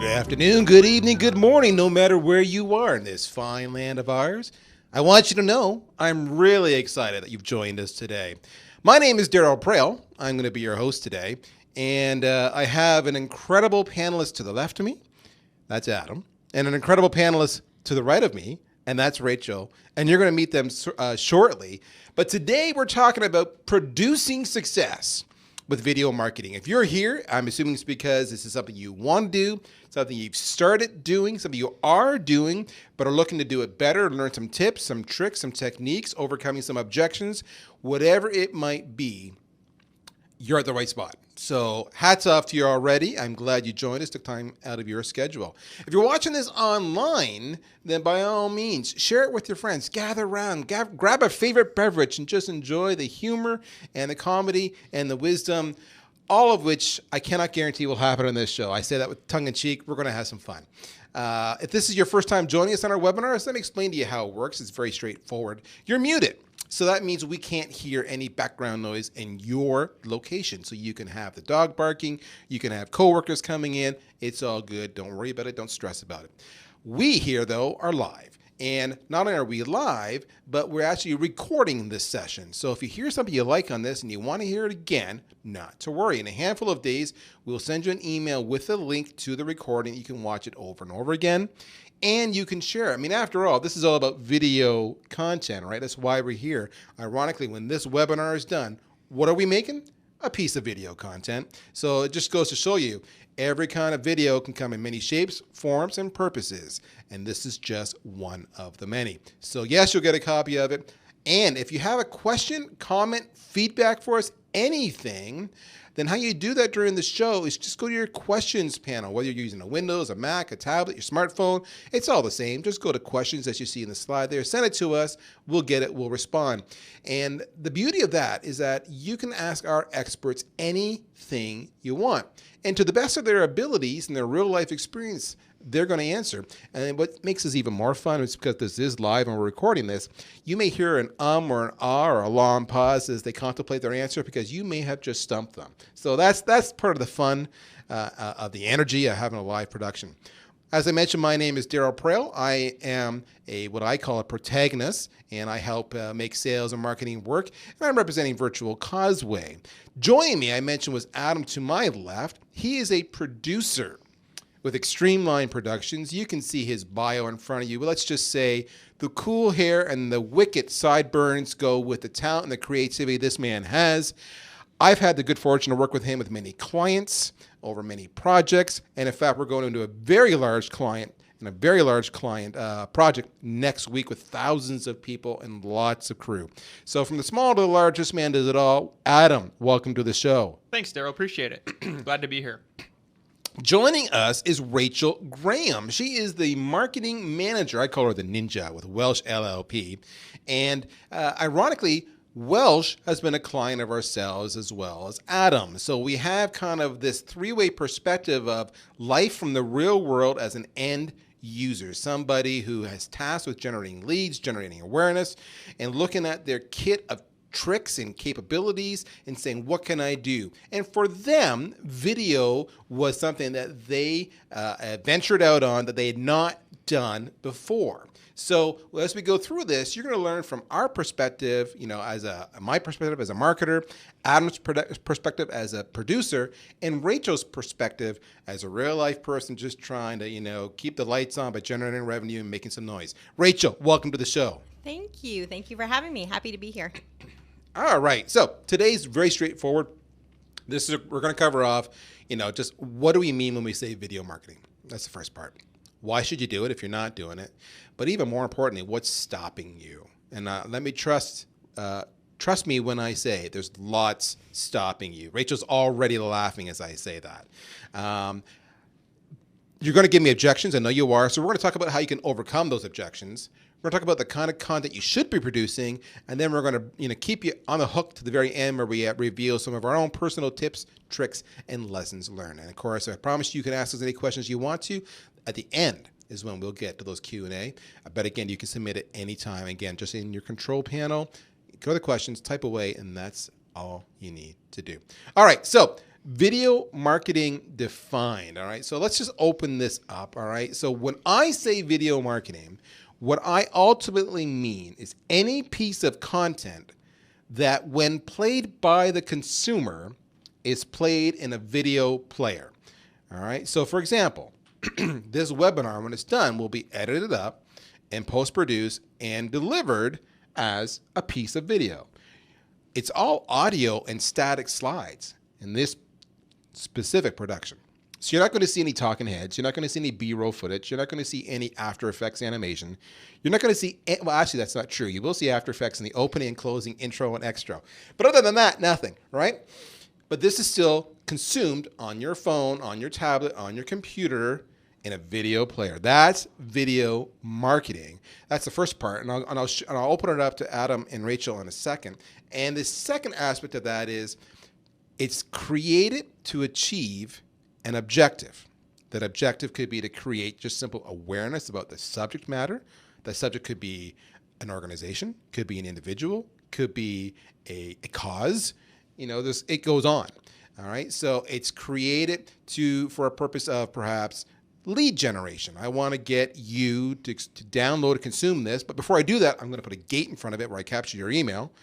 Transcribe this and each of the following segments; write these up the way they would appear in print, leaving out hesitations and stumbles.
afternoon, good evening, good morning, no matter where you are in this fine land of ours. I want you to know I'm really excited that you've joined us today. My name is Daryl Prale. I'm going to be your host today, and I have an incredible panelist to the left of me. That's Adam. And an incredible panelist to the right of me, and that's Rachel. And you're going to meet them shortly. But today we're talking about producing success with video marketing. If you're here, I'm assuming it's because this is something you want to do, something you've started doing, something you are doing, but are looking to do it better, learn some tips, some tricks, some techniques, overcoming some objections, whatever it might be, you're at the right spot. So hats off to you already. I'm glad you joined us, took time out of your schedule. If you're watching this online, then by all means, share it with your friends. Gather around, grab a favorite beverage and just enjoy the humor and the comedy and the wisdom, all of which I cannot guarantee will happen on this show. I say that with tongue in cheek. We're going to have some fun. If this is your first time joining us on our webinars, let me explain to you how it works. It's very straightforward. You're muted. So that means we can't hear any background noise in your location. So you can have the dog barking, you can have coworkers coming in. It's all good. Don't worry about it. Don't stress about it. We here, though, are live. And not only are we live, but we're actually recording this session. So if you hear something you like on this and you want to hear it again, not to worry. In a handful of days, we'll send you an email with a link to the recording. You can watch it over and over again. And you can share it. I mean, after all, this is all about video content, right? That's why we're here. Ironically, when this webinar is done, what are we making? A piece of video content. So it just goes to show you, every kind of video can come in many shapes, forms, and purposes. And this is just one of the many. So yes, you'll get a copy of it. And if you have a question, comment, feedback for us, anything, then how you do that during the show is just go to your questions panel, whether you're using a Windows, a Mac, a tablet, your smartphone, it's all the same. Just go to questions as you see in the slide there, send it to us, we'll get it, we'll respond. And the beauty of that is that you can ask our experts anything you want. And to the best of their abilities and their real life experience, they're going to answer. And what makes this even more fun is because this is live and we're recording this, you may hear an or an ah or a long pause as they contemplate their answer because you may have just stumped them. So that's part of the fun of the energy of having a live production. As I mentioned, my name is Daryl Prale. I am what I call a protagonist, and I help make sales and marketing work, and I'm representing Virtual Causeway. Joining me, I mentioned, was Adam to my left. He is a producer with Extreme Line Productions. You can see his bio in front of you. But let's just say the cool hair and the wicked sideburns go with the talent and the creativity this man has. I've had the good fortune to work with him with many clients over many projects. And in fact, we're going into a very large client project next week with thousands of people and lots of crew. So from the small to the large, this man does it all. Adam, welcome to the show. Thanks, Daryl. Appreciate it. Glad to be here. Joining us is Rachel Graham. She is the marketing manager. I call her the ninja with Welsh LLP. And ironically, Welsh has been a client of ourselves as well as Adam. So we have kind of this three-way perspective of life from the real world as an end user, somebody who has tasked with generating leads, generating awareness, and looking at their kit of tricks and capabilities and saying, what can I do? And for them, video was something that they ventured out on that they had not done before. So as we go through this, you're going to learn from our perspective, as my perspective as a marketer, Adam's perspective as a producer, and Rachel's perspective as a real life person just trying to, keep the lights on by generating revenue and making some noise. Rachel, welcome to the show. Thank you. Thank you for having me. Happy to be here. All right. So today's very straightforward. We're going to cover off, just what do we mean when we say video marketing? That's the first part. Why should you do it if you're not doing it? But even more importantly, what's stopping you? And let me trust me when I say there's lots stopping you. Rachel's already laughing as I say that. You're going to give me objections. I know you are. So we're going to talk about how you can overcome those objections. We're going to talk about the kind of content you should be producing, and then we're going to keep you on the hook to the very end where we reveal some of our own personal tips, tricks, and lessons learned. And of course, I promise you can ask us any questions you want to. At the end is when we'll get to those Q&A. But again, you can submit it anytime. Again, just in your control panel, go to the questions, type away, and that's all you need to do. All right, so Video marketing defined. All right. So let's just open this up. All right. So when I say video marketing, what I ultimately mean is any piece of content that, when played by the consumer, is played in a video player. All right. So, for example, this webinar, when it's done, will be edited up and post-produced and delivered as a piece of video. It's all audio and static slides in this specific production. So you're not going to see any talking heads. You're not going to see any B-roll footage. You're not going to see any After Effects animation. You're not going to see, well, actually, that's not true. You will see After Effects in the opening and closing, intro and extra. But other than that, nothing, right? But this is still consumed on your phone, on your tablet, on your computer, in a video player. That's video marketing. That's the first part. And I'll open it up to Adam and Rachel in a second. And the second aspect of that is it's created to achieve an objective. That objective could be to create just simple awareness about the subject matter. That subject could be an organization, could be an individual, could be a cause. It goes on. All right. So it's created for a purpose of perhaps lead generation. I want to get you to download and consume this. But before I do that, I'm going to put a gate in front of it where I capture your email.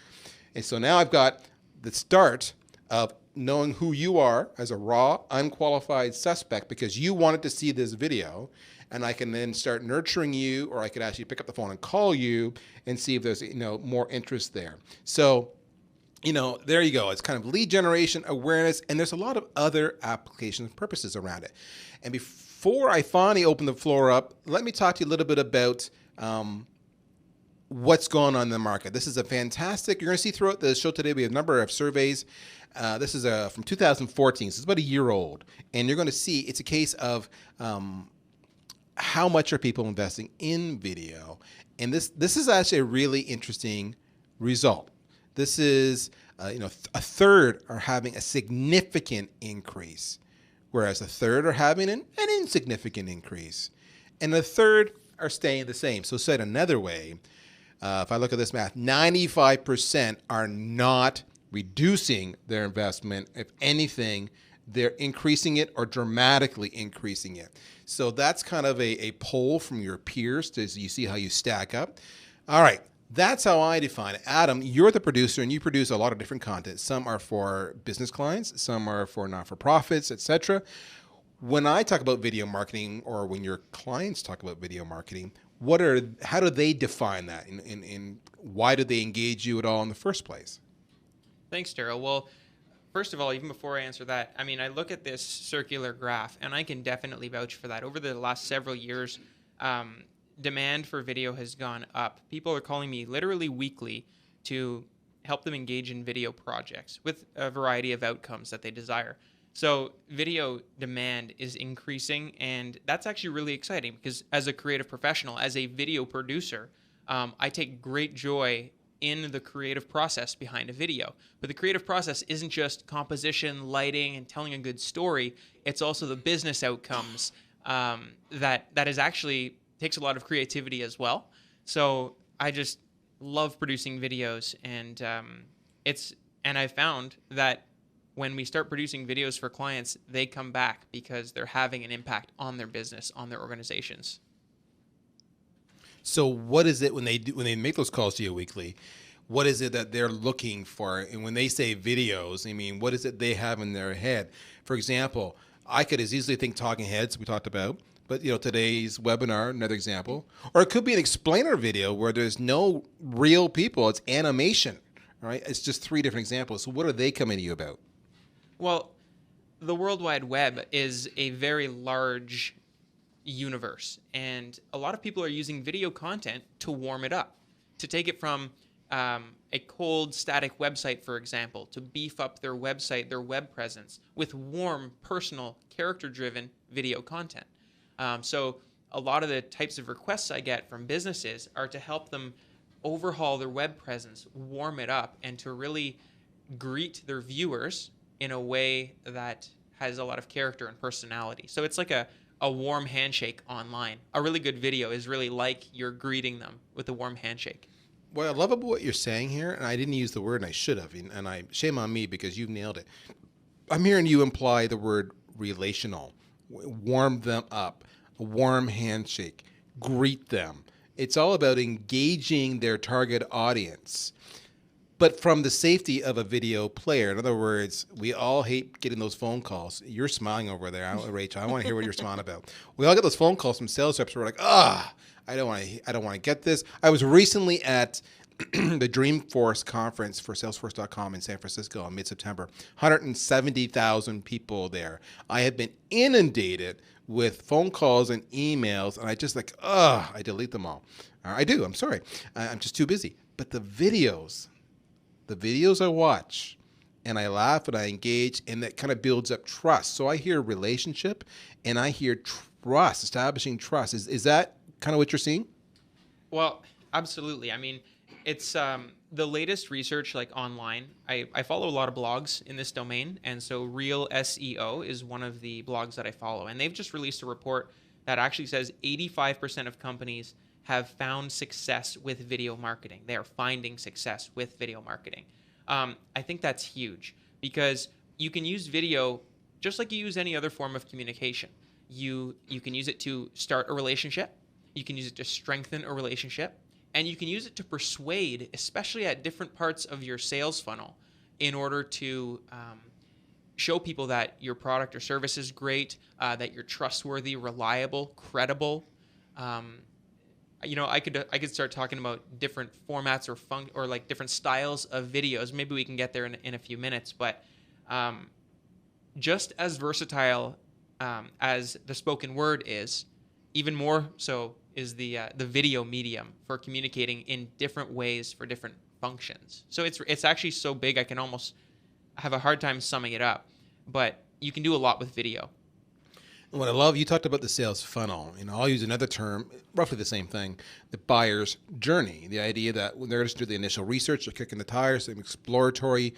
And so now I've got the start of knowing who you are as a raw, unqualified suspect because you wanted to see this video. And I can then start nurturing you, or I could actually pick up the phone and call you and see if there's more interest there. So there you go. It's kind of lead generation, awareness, and there's a lot of other applications and purposes around it. And before I finally open the floor up, let me talk to you a little bit about what's going on in the market. This is a fantastic, you're going to see throughout the show today, we have a number of surveys. This is from 2014, so it's about a year old. And you're going to see it's a case of how much are people investing in video. And this is actually a really interesting result. This is, a third are having a significant increase, whereas a third are having an insignificant increase, and a third are staying the same. So said another way, if I look at this math, 95% are not reducing their investment. If anything, they're increasing it or dramatically increasing it. So that's kind of a poll from your peers to you see how you stack up. All right. That's how I define it. Adam, you're the producer and you produce a lot of different content. Some are for business clients, some are for not-for-profits, etc. When I talk about video marketing, or when your clients talk about video marketing, how do they define that, and why do they engage you at all in the first place? Thanks, Daryl. Well, first of all, even before I answer that, I look at this circular graph, and I can definitely vouch for that. Over the last several years, demand for video has gone up. People are calling me literally weekly to help them engage in video projects with a variety of outcomes that they desire. So video demand is increasing, and that's actually really exciting because as a creative professional, as a video producer, I take great joy in the creative process behind a video. But the creative process isn't just composition, lighting, and telling a good story. It's also the business outcomes that is actually takes a lot of creativity as well. So I just love producing videos, and I found that when we start producing videos for clients, they come back because they're having an impact on their business, on their organizations. So what is it when they make those calls to you weekly? What is it that they're looking for? And when they say videos, what is it they have in their head? For example, I could as easily think talking heads we talked about, but today's webinar, another example. Or it could be an explainer video where there's no real people, it's animation. All right, it's just 3 different examples. So what are they coming to you about? Well, the World Wide Web is a very large universe, and a lot of people are using video content to warm it up, to take it from a cold, static website, for example, to beef up their website, their web presence, with warm, personal, character-driven video content. So a lot of the types of requests I get from businesses are to help them overhaul their web presence, warm it up, and to really greet their viewers in a way that has a lot of character and personality. So it's like a warm handshake online. A really good video is really like you're greeting them with a warm handshake. What I love about what you're saying here, and I didn't use the word and I should have, and shame on me because you've nailed it. I'm hearing you imply the word relational. Warm them up, a warm handshake, greet them. It's all about engaging their target audience, but from the safety of a video player. In other words, we all hate getting those phone calls. You're smiling over there, Rachel. I want to hear what you're smiling about. We all get those phone calls from sales reps who are like, I don't want to get this. I was recently at the Dreamforce conference for Salesforce.com in San Francisco in mid-September. 170,000 people there. I have been inundated with phone calls and emails, and I just I delete them all. I do. I'm sorry. I'm just too busy. But the videos I watch, and I laugh and I engage, and that kind of builds up trust. So I hear relationship, and I hear trust, establishing trust. Is that kind of what you're seeing? Well, absolutely. I mean, it's the latest research online. I follow a lot of blogs in this domain, and so Real SEO is one of the blogs that I follow. And they've just released a report that actually says 85% of companies have found success with video marketing. They are finding success with video marketing. I think that's huge because you can use video just like you use any other form of communication. You can use it to start a relationship. You can use it to strengthen a relationship. And you can use it to persuade, especially at different parts of your sales funnel, in order to show people that your product or service is great, that you're trustworthy, reliable, credible. I could start talking about different formats or like different styles of videos. Maybe we can get there in a few minutes. But just as versatile as the spoken word is, even more so is the video medium for communicating in different ways for different functions. So it's actually so big I can almost have a hard time summing it up. But you can do a lot with video. And what I love, you talked about the sales funnel. I'll use another term, roughly the same thing, the buyer's journey. The idea that when they're just do the initial research, they're kicking the tires, some exploratory,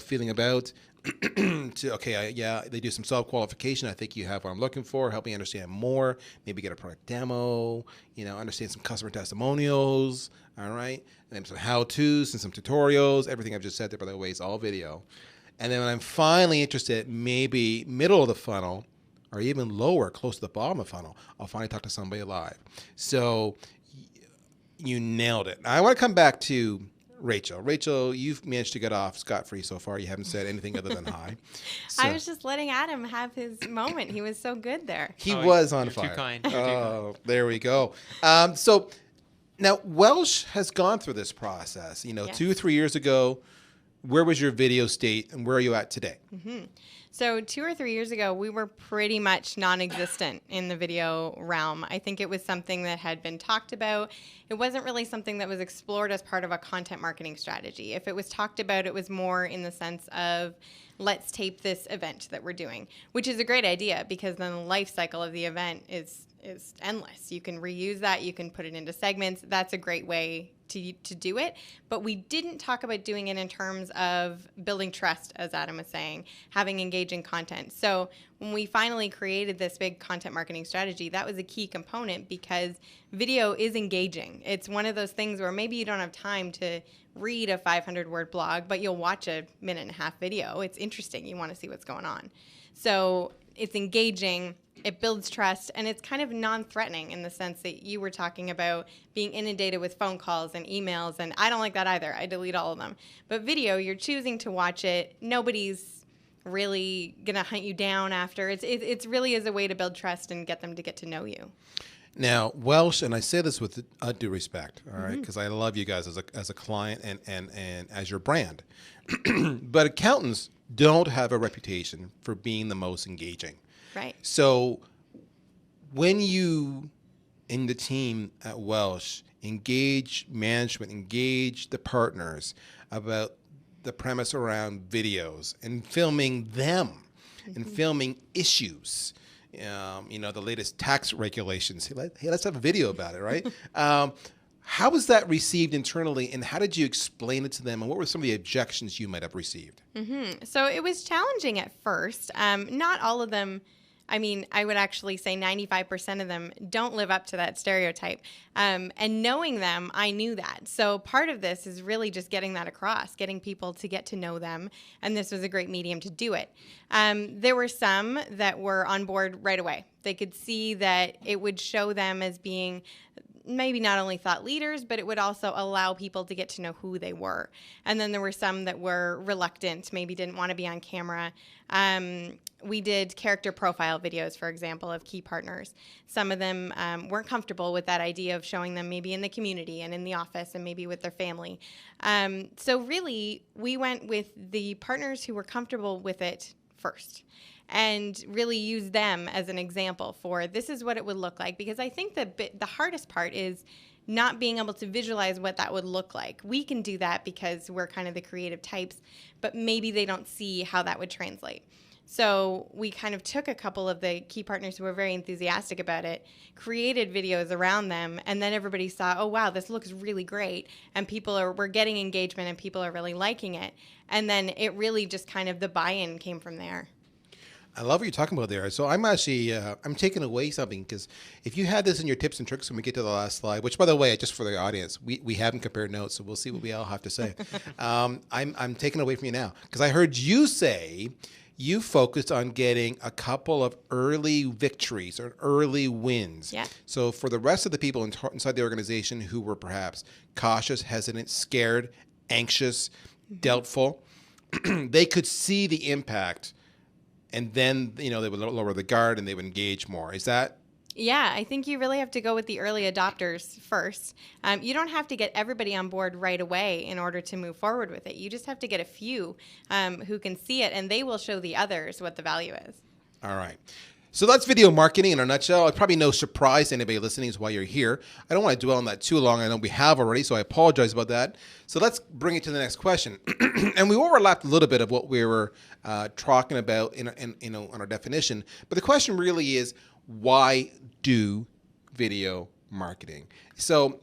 feeling about, they do some self-qualification. I think you have what I'm looking for. Help me understand more. Maybe get a product demo, understand some customer testimonials, all right? And then some how-tos and some tutorials. Everything I've just said there, by the way, is all video. And then when I'm finally interested, maybe middle of the funnel, or even lower, close to the bottom of the funnel, I'll finally talk to somebody live. So you nailed it. Now, I want to come back to Rachel. Rachel, you've managed to get off scot-free so far. You haven't said anything other than hi. So, I was just letting Adam have his moment. He was so good there. He was on you're fire. Too kind. Oh, there we go. So now Welsh has gone through this process. Yes. 2 or 3 years ago, where was your video state and where are you at today? Mm-hmm. So 2 or 3 years ago, we were pretty much non-existent in the video realm. I think it was something that had been talked about. It wasn't really something that was explored as part of a content marketing strategy. If it was talked about, it was more in the sense of, let's tape this event that we're doing, which is a great idea because then the life cycle of the event is endless. You can reuse that. You can put it into segments. That's a great way to do it. But we didn't talk about doing it in terms of building trust, as Adam was saying, having engaging content. So when we finally created this big content marketing strategy, that was a key component because video is engaging. It's one of those things where maybe you don't have time to read a 500-word blog, but you'll watch a 1.5-minute video. It's interesting. You want to see what's going on. So it's engaging. It builds trust, and it's kind of non-threatening in the sense that you were talking about being inundated with phone calls and emails, and I don't like that either. I delete all of them. But video, you're choosing to watch it. Nobody's really going to hunt you down after. It's really is a way to build trust and get them to get to know you. Now, Welsh, and I say this with due respect, all right, because I love you guys as a client and as your brand. But accountants don't have a reputation for being the most engaging. Right. So when you in the team at Welsh engage management, engage the partners about the premise around videos and filming them and filming issues, the latest tax regulations. Hey, let's have a video about it, right? How was that received internally, and how did you explain it to them, and what were some of the objections you might have received? So it was challenging at first. Not all of them I mean, I would actually say 95% of them don't live up to that stereotype. And knowing them, I knew that. So part of this is really just getting that across, getting people to get to know them. And this was a great medium to do it. There were some that were on board right away. They could see that it would show them as being maybe not only thought leaders, but it would also allow people to get to know who they were. And then there were some that were reluctant, maybe didn't want to be on camera. We did character profile videos, for example, of key partners. Some of them weren't comfortable with that idea of showing them maybe in the community and in the office and maybe with their family. So really, we went with the partners who were comfortable with it first, and really use them as an example for this is what it would look like. Because I think the hardest part is not being able to visualize what that would look like. We can do that because we're kind of the creative types, but maybe they don't see how that would translate. So we kind of took a couple of the key partners who were very enthusiastic about it, created videos around them, and then everybody saw, oh, wow, this looks really great. And we're getting engagement and people are really liking it. And then it really just kind of the buy-in came from there. I love what you're talking about there. So I'm actually, I'm taking away something, because if you had this in your tips and tricks when we get to the last slide, which by the way, just for the audience, we haven't compared notes, so we'll see what we all have to say. I'm taking away from you now, because I heard you say you focused on getting a couple of early victories or early wins. Yeah. So for the rest of the people inside the organization who were perhaps cautious, hesitant, scared, anxious, doubtful, they could see the impact. And then, they would lower the guard and they would engage more. Is that? Yeah, I think you really have to go with the early adopters first. You don't have to get everybody on board right away in order to move forward with it. You just have to get a few who can see it, and they will show the others what the value is. All right. So that's video marketing in a nutshell. It's probably no surprise to anybody listening is why you're here. I don't want to dwell on that too long. I know we have already, so I apologize about that. So let's bring it to the next question. And we overlapped a little bit of what we were talking about in our definition. But the question really is, why do video marketing? So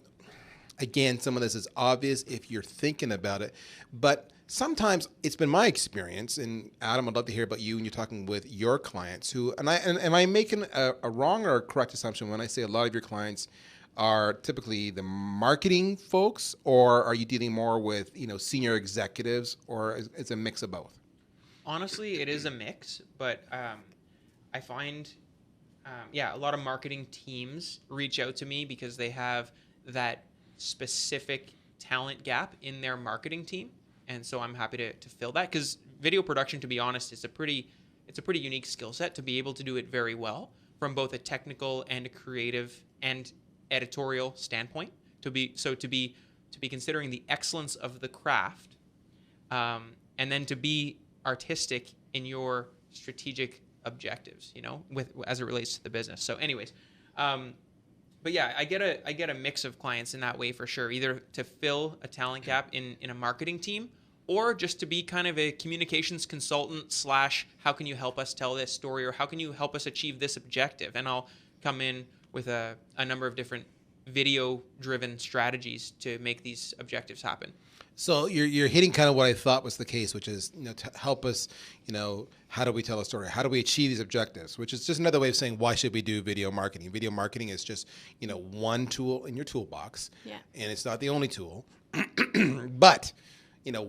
again, some of this is obvious if you're thinking about it, but sometimes it's been my experience, and Adam, I'd love to hear about you when you're talking with your clients who, and am I making a wrong or a correct assumption when I say a lot of your clients are typically the marketing folks, or are you dealing more with, senior executives, or it's a mix of both? Honestly, it is a mix, but I find, a lot of marketing teams reach out to me because they have that specific talent gap in their marketing team. And so I'm happy to fill that, because video production, to be honest, it's a pretty unique skill set to be able to do it very well from both a technical and a creative and editorial standpoint. To be considering the excellence of the craft, and then to be artistic in your strategic objectives, as it relates to the business. So, anyways. But yeah, I get a mix of clients in that way for sure, either to fill a talent gap in a marketing team, or just to be kind of a communications consultant / how can you help us tell this story, or how can you help us achieve this objective? And I'll come in with a number of different video-driven strategies to make these objectives happen. So you're hitting kind of what I thought was the case, which is, to help us, how do we tell a story? How do we achieve these objectives? Which is just another way of saying, why should we do video marketing? Video marketing is just, one tool in your toolbox. Yeah. And it's not the only tool. But,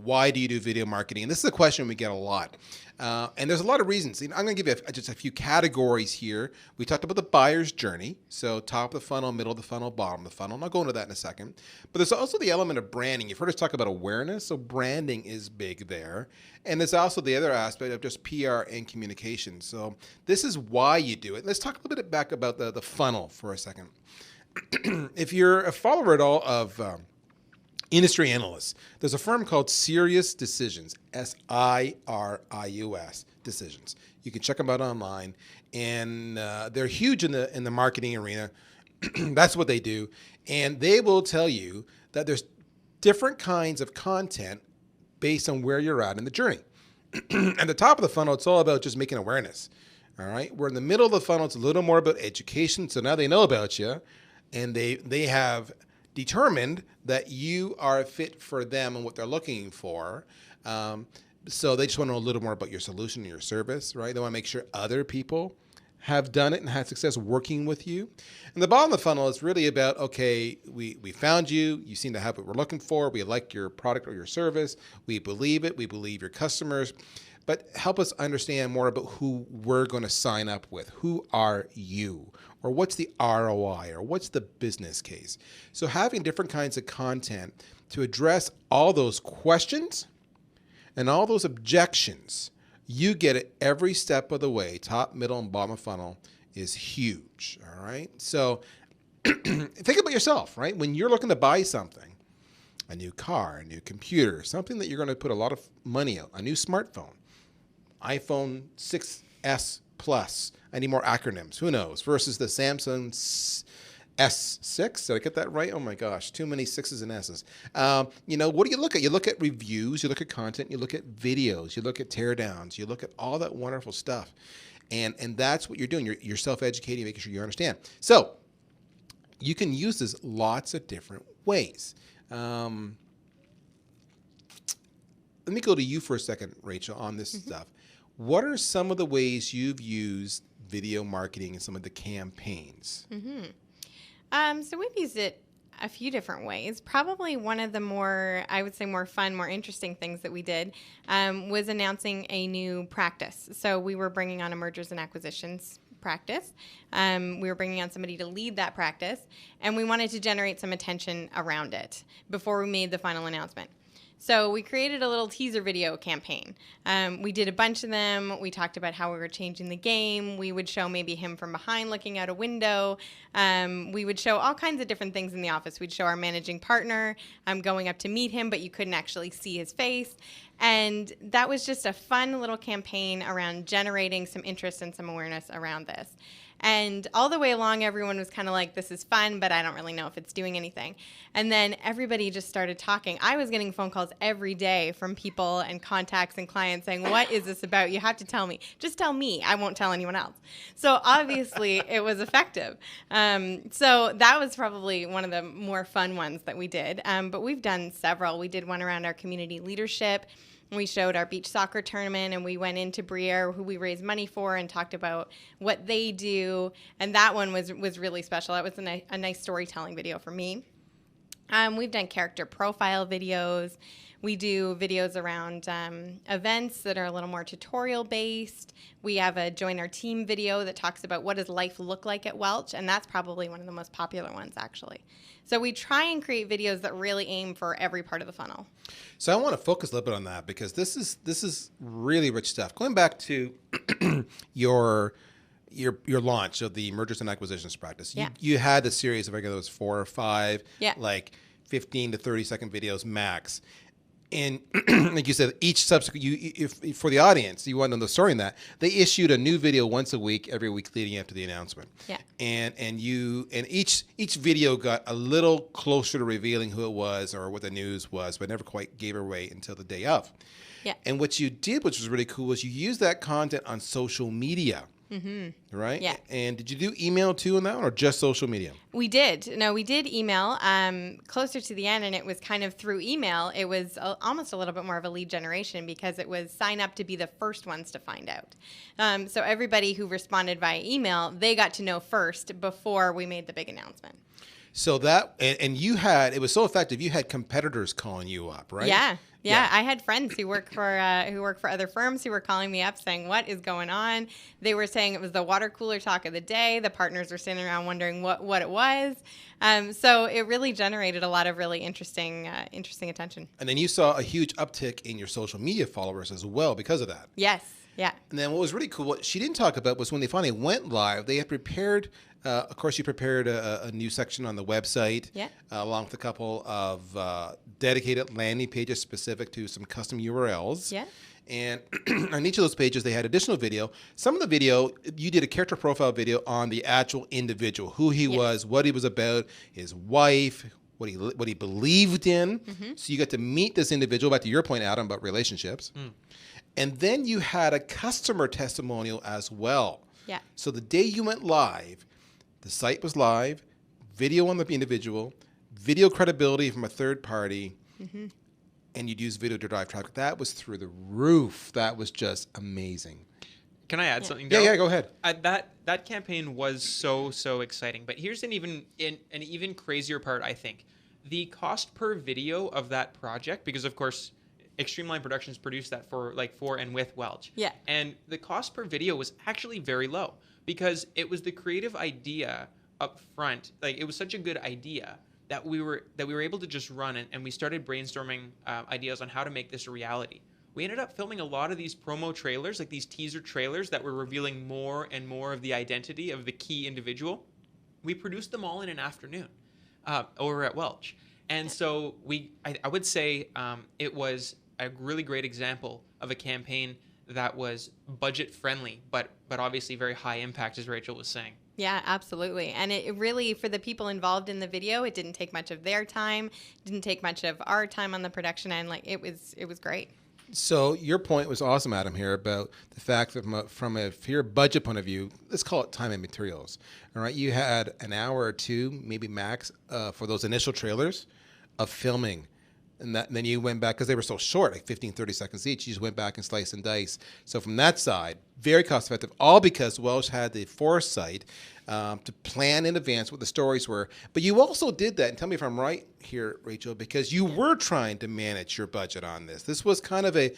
why do you do video marketing? And this is a question we get a lot. And there's a lot of reasons. I'm going to give you just a few categories here. We talked about the buyer's journey. So top of the funnel, middle of the funnel, bottom of the funnel. And I'll go into that in a second. But there's also the element of branding. You've heard us talk about awareness. So branding is big there. And there's also the other aspect of just PR and communication. So this is why you do it. Let's talk a little bit back about the funnel for a second. If you're a follower at all of industry analysts, there's a firm called Sirius Decisions, SIRIUS Decisions. You can check them out online, and they're huge in the marketing arena. That's what they do, and they will tell you that there's different kinds of content based on where you're at in the journey. At the top of the funnel, it's all about just making awareness. All right, we're in the middle of the funnel. It's a little more about education. So now they know about you, and they have determined that you are a fit for them and what they're looking for. So they just want to know a little more about your solution and your service, right? They want to make sure other people have done it and had success working with you. And the bottom of the funnel is really about, okay, we found you. You seem to have what we're looking for. We like your product or your service. We believe it. We believe your customers. But help us understand more about who we're going to sign up with. Who are you? Or what's the ROI? Or what's the business case? So having different kinds of content to address all those questions and all those objections, you get it every step of the way. Top, middle, and bottom of funnel is huge. All right. So think about yourself, right? When you're looking to buy something, a new car, a new computer, something that you're going to put a lot of money out, a new smartphone, iPhone 6S Plus. I need more acronyms. Who knows? Versus the Samsung S6. Did I get that right? Oh my gosh, too many sixes and S's. What do you look at? You look at reviews, you look at content, you look at videos, you look at teardowns, you look at all that wonderful stuff. And that's what you're doing. You're self-educating, making sure you understand. So you can use this lots of different ways. Let me go to you for a second, Rachel, on this stuff. What are some of the ways you've used video marketing in some of the campaigns? So we've used it a few different ways. Probably one of the more, I would say, more fun, more interesting things that we did was announcing a new practice. So we were bringing on a mergers and acquisitions practice. We were bringing on somebody to lead that practice, and we wanted to generate some attention around it before we made the final announcement. So we created a little teaser video campaign. We did a bunch of them. We talked about how we were changing the game. We would show maybe him from behind looking out a window. We would show all kinds of different things in the office. We'd show our managing partner going up to meet him, but you couldn't actually see his face. And that was just a fun little campaign around generating some interest and some awareness around this. And all the way along, everyone was kind of like, this is fun, but I don't really know if it's doing anything. And then everybody just started talking. I was getting phone calls every day from people and contacts and clients saying, what is this about? You have to tell me. Just tell me. I won't tell anyone else. So obviously, it was effective. So that was probably one of the more fun ones that we did. But we've done several. We did one around our community leadership. We showed our beach soccer tournament, and we went into Briere, who we raised money for, and talked about what they do. And that one was really special. That was a nice storytelling video for me. We've done character profile videos. We do videos around events that are a little more tutorial based. We have a join our team video that talks about what does life look like at Welch, and that's probably one of the most popular ones, actually. So we try and create videos that really aim for every part of the funnel. So I want to focus a little bit on that because this is really rich stuff. Going back to your launch of the mergers and acquisitions practice, you had a series of, I guess it was 4 or 5, like 15 to 30-second videos max. And like you said, each subsequent, if for the audience, you want to know the story in that, they issued a new video once a week, every week leading up to the announcement. Yeah. And each video got a little closer to revealing who it was or what the news was, but never quite gave it away until the day of. Yeah. And what you did, which was really cool, was you used that content on social media. Right? Yeah. And did you do email too on that one, or just social media? We did. No, we did email closer to the end, and it was kind of through email. It was almost a little bit more of a lead generation because it was sign up to be the first ones to find out. So everybody who responded via email, they got to know first before we made the big announcement. So that, and you had, it was so effective, you had competitors calling you up, right? Yeah. I had friends who work for other firms who were calling me up saying, what is going on? They were saying it was the water cooler talk of the day. The partners were sitting around wondering what it was. So it really generated a lot of really interesting attention. And then you saw a huge uptick in your social media followers as well because of that. Yes. Yeah. And then what was really cool, what she didn't talk about was when they finally went live, they had prepared, of course, you prepared a new section on the website, along with a couple of dedicated landing pages specific to some custom URLs. Yeah. And on each of those pages, they had additional video. Some of the video, you did a character profile video on the actual individual, who he was, what he was about, his wife, what he believed in. So you got to meet this individual, back to your point, Adam, about relationships. And then you had a customer testimonial as well. Yeah. So the day you went live, the site was live, video on the individual, video credibility from a third party, and you'd use video to drive traffic. That was through the roof. That was just amazing. Can I add Yeah. something? Yeah, Daryl? yeah, go ahead. That campaign was so exciting. But here's an even crazier part. I think the cost per video of that project, because of course, Extreme Line Productions produced that for and with Welch. Yeah. And the cost per video was actually very low because it was the creative idea up front. Like it was such a good idea that we were able to just run it, and we started brainstorming ideas on how to make this a reality. We ended up filming a lot of these promo trailers, like these teaser trailers that were revealing more and more of the identity of the key individual. We produced them all in an afternoon over at Welch. And so I would say it was a really great example of a campaign that was budget friendly, but obviously very high impact, as Rachel was saying. Yeah, absolutely. And it really, for the people involved in the video, it didn't take much of their time, didn't take much of our time on the production end. Like it was great. So your point was awesome, Adam, here about the fact that from a pure budget point of view, let's call it time and materials. All right, you had an hour or two, maybe max, for those initial trailers of filming. And then you went back, because they were so short, like 15, 30 seconds each, you just went back and slice and dice. So from that side, very cost effective, all because Welch had the foresight to plan in advance what the stories were. But you also did that, and tell me if I'm right here, Rachel, because you were trying to manage your budget on this. This was kind of the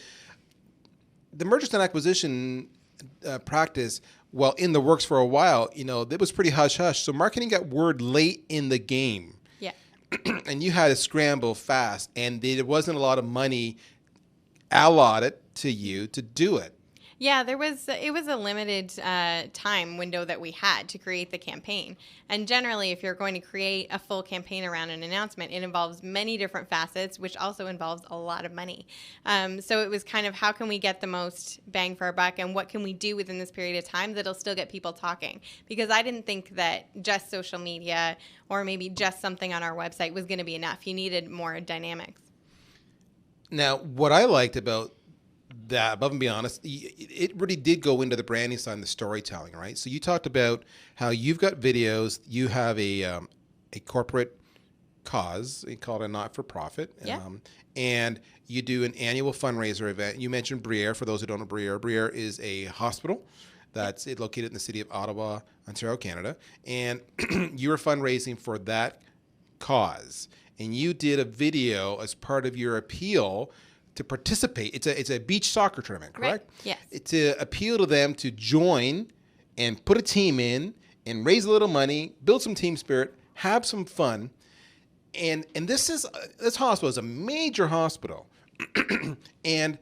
mergers and acquisition practice, well, in the works for a while, it was pretty hush-hush. So marketing got word late in the game. Yeah. And you had to scramble fast, and there wasn't a lot of money allotted to you to do it. Yeah, it was a limited time window that we had to create the campaign. And generally, if you're going to create a full campaign around an announcement, it involves many different facets, which also involves a lot of money. So it was kind of how can we get the most bang for our buck, and what can we do within this period of time that'll still get people talking? Because I didn't think that just social media or maybe just something on our website was going to be enough. You needed more dynamics. Now, what I liked about that, above and beyond honest, it really did go into the branding side and the storytelling, right? So you talked about how you've got videos, you have a corporate cause, you call it a not-for-profit, Yeah. And you do an annual fundraiser event. You mentioned Briere. For those who don't know Briere, Briere is a hospital that's located in the city of Ottawa, Ontario, Canada, and you were fundraising for that cause, and you did a video as part of your appeal to participate. It's a beach soccer tournament, correct? Right. Yes. To appeal to them to join and put a team in and raise a little money, build some team spirit, have some fun. And this hospital is a major hospital. And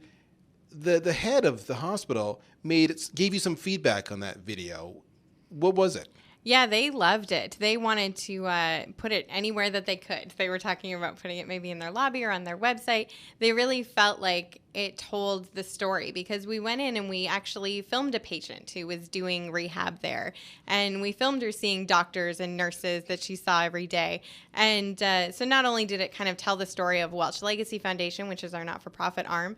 the head of the hospital gave you some feedback on that video. What was it? Yeah, they loved it. They wanted to put it anywhere that they could. They were talking about putting it maybe in their lobby or on their website. They really felt like it told the story, because we went in and we actually filmed a patient who was doing rehab there. And we filmed her seeing doctors and nurses that she saw every day. And so not only did it kind of tell the story of Welch Legacy Foundation, which is our not-for-profit arm,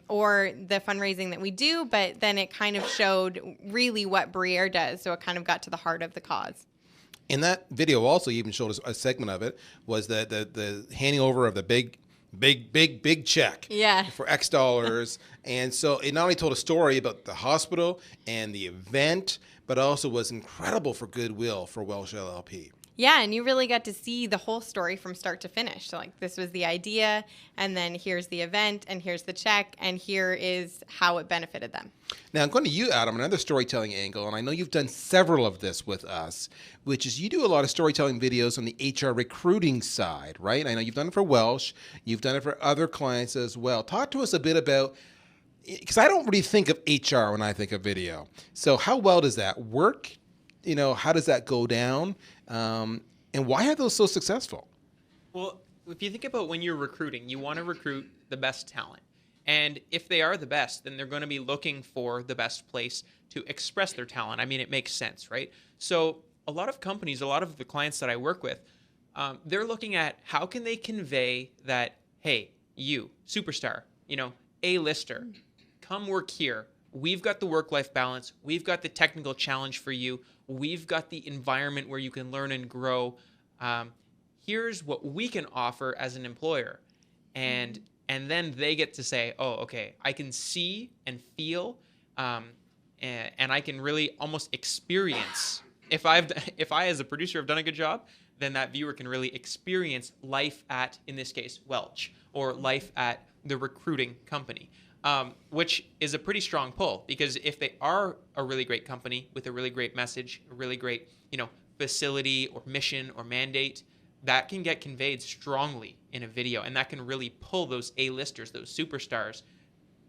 or the fundraising that we do, but then it kind of showed really what Briere does. So it kind of got to the heart of the cause. In that video also, you even showed us a segment of it, was the handing over of the big check, Yeah. for X dollars. And so it not only told a story about the hospital and the event, but also was incredible for goodwill for Welch LLP. Yeah, and you really got to see the whole story from start to finish. So like, this was the idea, and then here's the event, and here's the check, and here is how it benefited them. Now, I'm going to you, Adam, another storytelling angle, and I know you've done several of this with us, which is you do a lot of storytelling videos on the HR recruiting side, right? I know you've done it for Welch. You've done it for other clients as well. Talk to us a bit about, because I don't really think of HR when I think of video. So how well does that work? How does that go down? And why are those so successful? Well, if you think about when you're recruiting, you want to recruit the best talent. And if they are the best, then they're going to be looking for the best place to express their talent. I mean, it makes sense, right? So a lot of companies, a lot of the clients that I work with, they're looking at how can they convey that, hey, you, superstar, A-lister, come work here. We've got the work-life balance. We've got the technical challenge for you. We've got the environment where you can learn and grow. Here's what we can offer as an employer. And then they get to say, oh, okay, I can see and feel and I can really almost experience, if I as a producer have done a good job, then that viewer can really experience life at, in this case, Welch, or life at the recruiting company, which is a pretty strong pull, because if they are a really great company with a really great message, a really great, facility or mission or mandate, that can get conveyed strongly in a video, and that can really pull those A-listers, those superstars,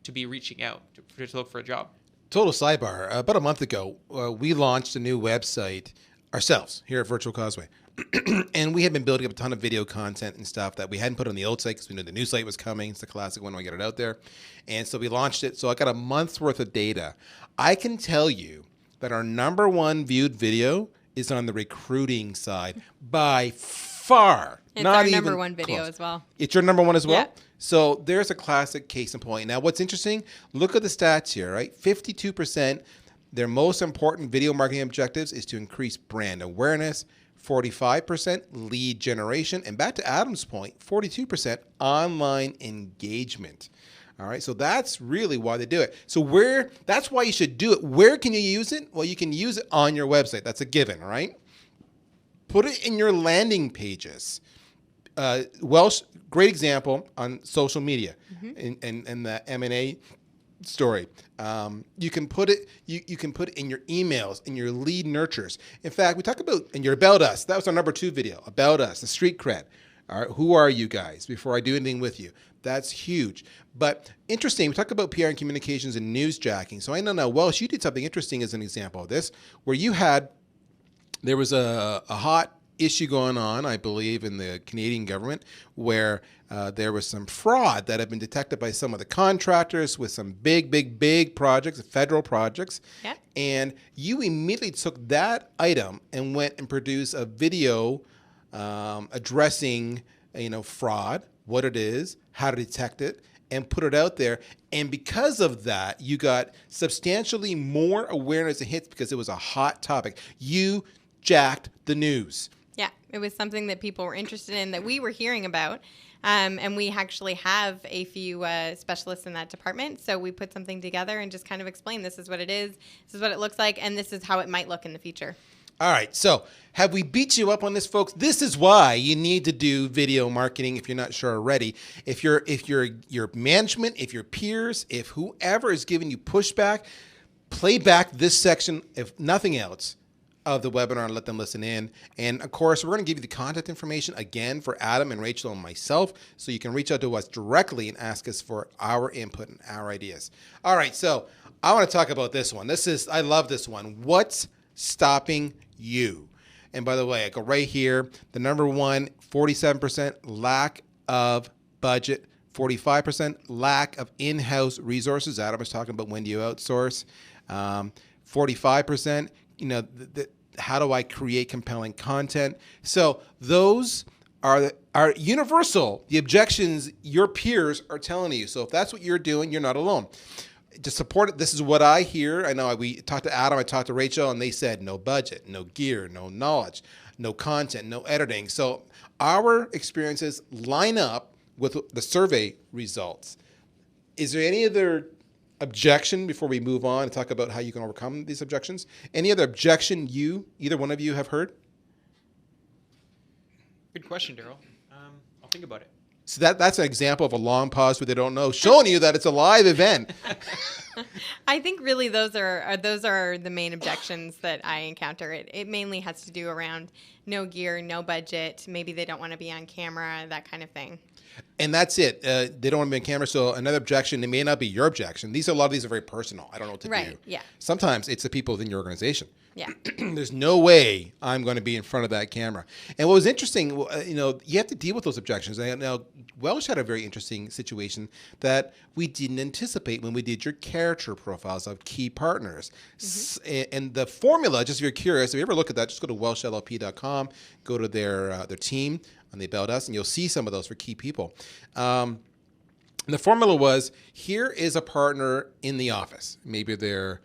to be reaching out to look for a job. Total sidebar. About a month ago, we launched a new website ourselves here at Virtual Causeway. And we had been building up a ton of video content and stuff that we hadn't put on the old site because we knew the new site was coming. It's the classic one when we get it out there. And so we launched it. So I got a month's worth of data. I can tell you that our number one viewed video is on the recruiting side by far. It's not our even number one video close. as well. It's your number one as well? Yeah. So there's a classic case in point. Now, what's interesting, look at the stats here, right? 52%, their most important video marketing objectives is to increase brand awareness, 45% lead generation, and back to Adam's point, 42% online engagement. All right, so that's really why they do it. So that's why you should do it. Where can you use it? Well, you can use it on your website. That's a given, right? Put it in your landing pages. Welsh, great example on social media and the M&A story. You can put it. You can put it in your emails, in your lead nurtures. In fact, we talk about in your About Us. That was our number 2 video. About Us, the street cred. All right, who are you guys? Before I do anything with you, that's huge. But interesting. We talk about PR and communications and newsjacking. So I know now, Welsh, you did something interesting as an example of this, where there was a hot issue going on, I believe, in the Canadian government, where there was some fraud that had been detected by some of the contractors with some big projects, federal projects. Yeah. And you immediately took that item and went and produced a video addressing, fraud, what it is, how to detect it, and put it out there. And because of that, you got substantially more awareness and hits because it was a hot topic. You jacked the news. Yeah, it was something that people were interested in, that we were hearing about. And we actually have a few specialists in that department. So we put something together and just kind of explain, this is what it is, this is what it looks like, and this is how it might look in the future. All right, so have we beat you up on this, folks? This is why you need to do video marketing if you're not sure already. If your management, if your peers, if whoever is giving you pushback, play back this section, if nothing else, of the webinar and let them listen in. And of course, we're going to give you the contact information again for Adam and Rachel and myself, so you can reach out to us directly and ask us for our input and our ideas. All right, so I want to talk about this one. I love this one. What's stopping you? And by the way, I go right here. The number one, 47% lack of budget, 45% lack of in-house resources. Adam was talking about when do you outsource. 45%, how do I create compelling content? So those are universal, the objections your peers are telling you. So if that's what you're doing, you're not alone. To support it, this is what I hear. I know we talked to Adam, I talked to Rachel, and they said no budget, no gear, no knowledge, no content, no editing. So our experiences line up with the survey results. Is there any other objection before we move on and talk about how you can overcome these objections? Any other objection either one of you have heard? Good question, Daryl. I'll think about it. So that's an example of a long pause where they don't know, showing you that it's a live event. I think really those are the main objections that I encounter. It mainly has to do around no gear, no budget. Maybe they don't want to be on camera, that kind of thing. And that's it. They don't want to be on camera. So another objection, it may not be your objection. A lot of these are very personal. I don't know what to do. Right, yeah. Sometimes it's the people within your organization. Yeah. There's no way I'm going to be in front of that camera. And what was interesting, you have to deal with those objections. Now, Welsh had a very interesting situation that we didn't anticipate when we did your character profiles of key partners. Mm-hmm. And the formula, just if you're curious, if you ever look at that, just go to welshllp.com, go to their team on the About Us, and you'll see some of those for key people. And the formula was, here is a partner in the office. Maybe they're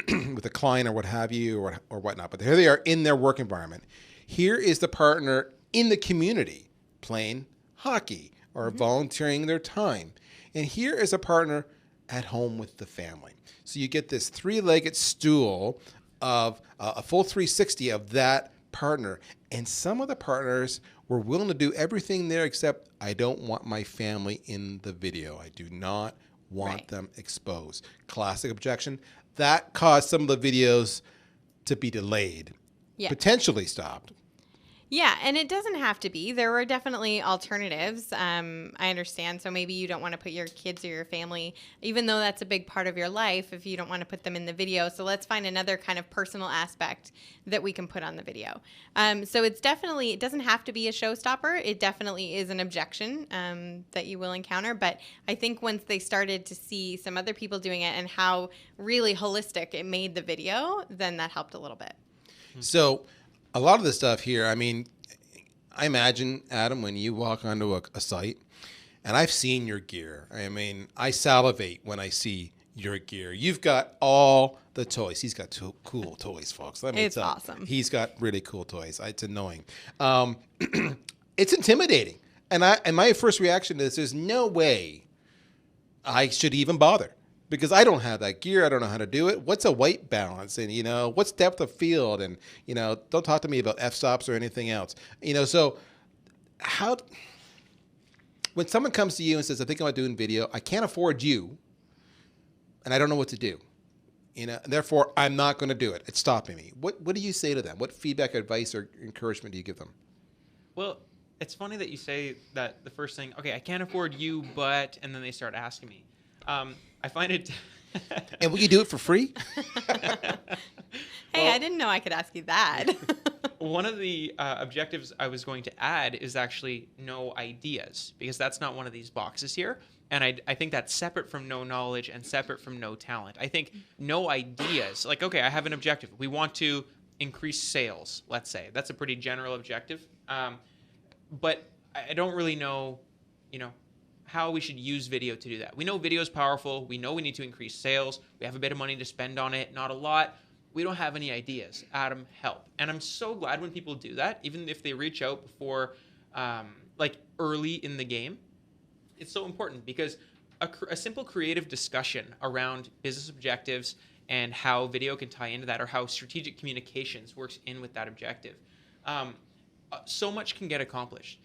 with a client or what have you or whatnot, but here they are in their work environment. Here is the partner in the community playing hockey or volunteering their time. And here is a partner at home with the family. So you get this three-legged stool of a full 360 of that partner. And some of the partners were willing to do everything there except I don't want my family in the video. I do not want them exposed. Classic objection. That caused some of the videos to be delayed, potentially stopped. Yeah, and it doesn't have to be. There were definitely alternatives. I understand. So maybe you don't want to put your kids or your family, even though that's a big part of your life, if you don't want to put them in the video. So let's find another kind of personal aspect that we can put on the video. So it's definitely, it doesn't have to be a showstopper. It definitely is an objection that you will encounter. But I think once they started to see some other people doing it and how really holistic it made the video, then that helped a little bit. So a lot of the stuff here, I mean, I imagine, Adam, when you walk onto a site, and I've seen your gear. I mean, I salivate when I see your gear. You've got all the toys. He's got cool toys, folks. Let me It's tell you. awesome. He's got really cool toys. It's annoying. It's intimidating. And my first reaction to this is no way I should even bother. Because I don't have that gear. I don't know how to do it. What's a white balance? And, what's depth of field? And, don't talk to me about f-stops or anything else. So when someone comes to you and says, I think I'm doing video, I can't afford you, and I don't know what to do. And therefore, I'm not going to do it. It's stopping me. What do you say to them? What feedback, advice, or encouragement do you give them? Well, it's funny that you say that the first thing, okay, I can't afford you, but, and then they start asking me. I find it. And will you do it for free? Hey, I didn't know I could ask you that. One of the objectives I was going to add is actually no ideas, because that's not one of these boxes here. And I think that's separate from no knowledge and separate from no talent. I think no ideas, like, okay, I have an objective. We want to increase sales, let's say. That's a pretty general objective. But I don't really know, how we should use video to do that. We know video is powerful. We know we need to increase sales. We have a bit of money to spend on it, not a lot. We don't have any ideas. Adam, help. And I'm so glad when people do that, even if they reach out before, early in the game. It's so important because a simple creative discussion around business objectives and how video can tie into that, or how strategic communications works in with that objective. So much can get accomplished.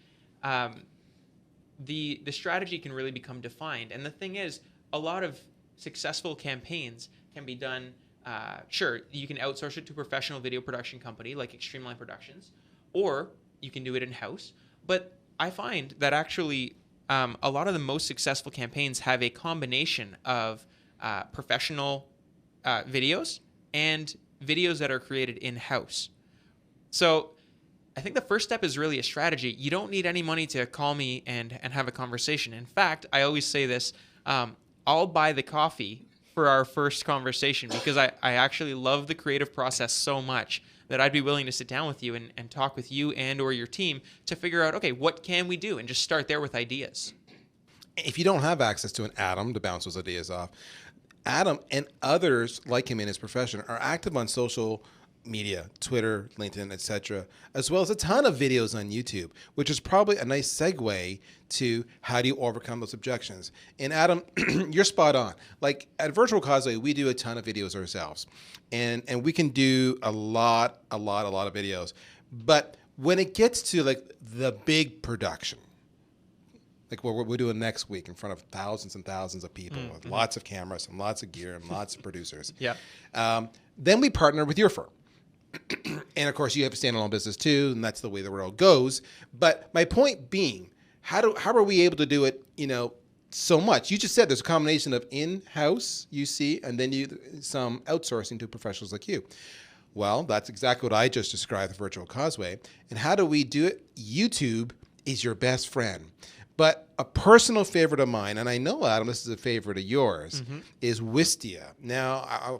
The strategy can really become defined. And the thing is, a lot of successful campaigns can be done. Sure, you can outsource it to a professional video production company like Extremeline Productions, or you can do it in-house. But I find that actually a lot of the most successful campaigns have a combination of professional videos and videos that are created in-house. So I think the first step is really a strategy. You don't need any money to call me and have a conversation. In fact, I always say this, I'll buy the coffee for our first conversation, because I actually love the creative process so much that I'd be willing to sit down with you and talk with you and or your team to figure out, okay, what can we do? And just start there with ideas. If you don't have access to an Adam to bounce those ideas off, Adam and others like him in his profession are active on social media, Twitter, LinkedIn, etc., as well as a ton of videos on YouTube, which is probably a nice segue to how do you overcome those objections. And Adam, you're spot on. Like at Virtual Causeway, we do a ton of videos ourselves, and we can do a lot of videos. But when it gets to like the big production, like what we're doing next week in front of thousands and thousands of people with lots of cameras and lots of gear and lots of producers, then we partner with your firm. And of course, you have a standalone business too, and that's the way the world goes. But my point being, how are we able to do it? So much. You just said there's a combination of in-house UC and then some outsourcing to professionals like you. Well, that's exactly what I just described, the Virtual Causeway. And how do we do it? YouTube is your best friend. But a personal favorite of mine, and I know, Adam, this is a favorite of yours, is Wistia. Now,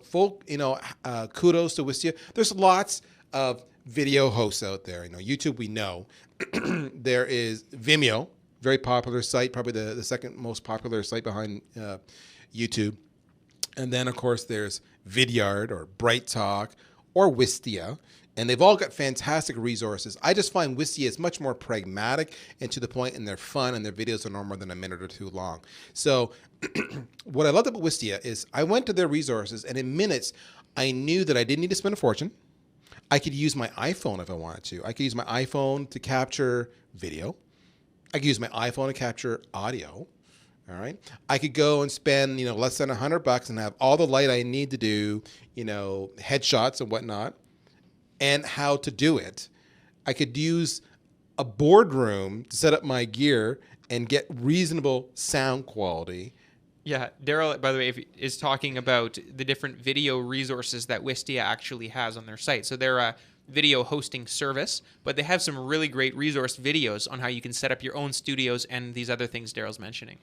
kudos to Wistia. There's lots of video hosts out there. YouTube, we know. There is Vimeo, very popular site, probably the second most popular site behind YouTube. And then, of course, there's Vidyard or BrightTalk or Wistia, and they've all got fantastic resources. I just find Wistia is much more pragmatic and to the point, and they're fun, and their videos are no more than a minute or two long. So what I loved about Wistia is I went to their resources, and in minutes, I knew that I didn't need to spend a fortune. I could use my iPhone if I wanted to. I could use my iPhone to capture video. I could use my iPhone to capture audio. All right. I could go and spend, less than $100 and have all the light I need to do, headshots and whatnot, and how to do it. I could use a boardroom to set up my gear and get reasonable sound quality. Yeah, Daryl, by the way, is talking about the different video resources that Wistia actually has on their site. So they're a video hosting service, but they have some really great resource videos on how you can set up your own studios and these other things Daryl's mentioning.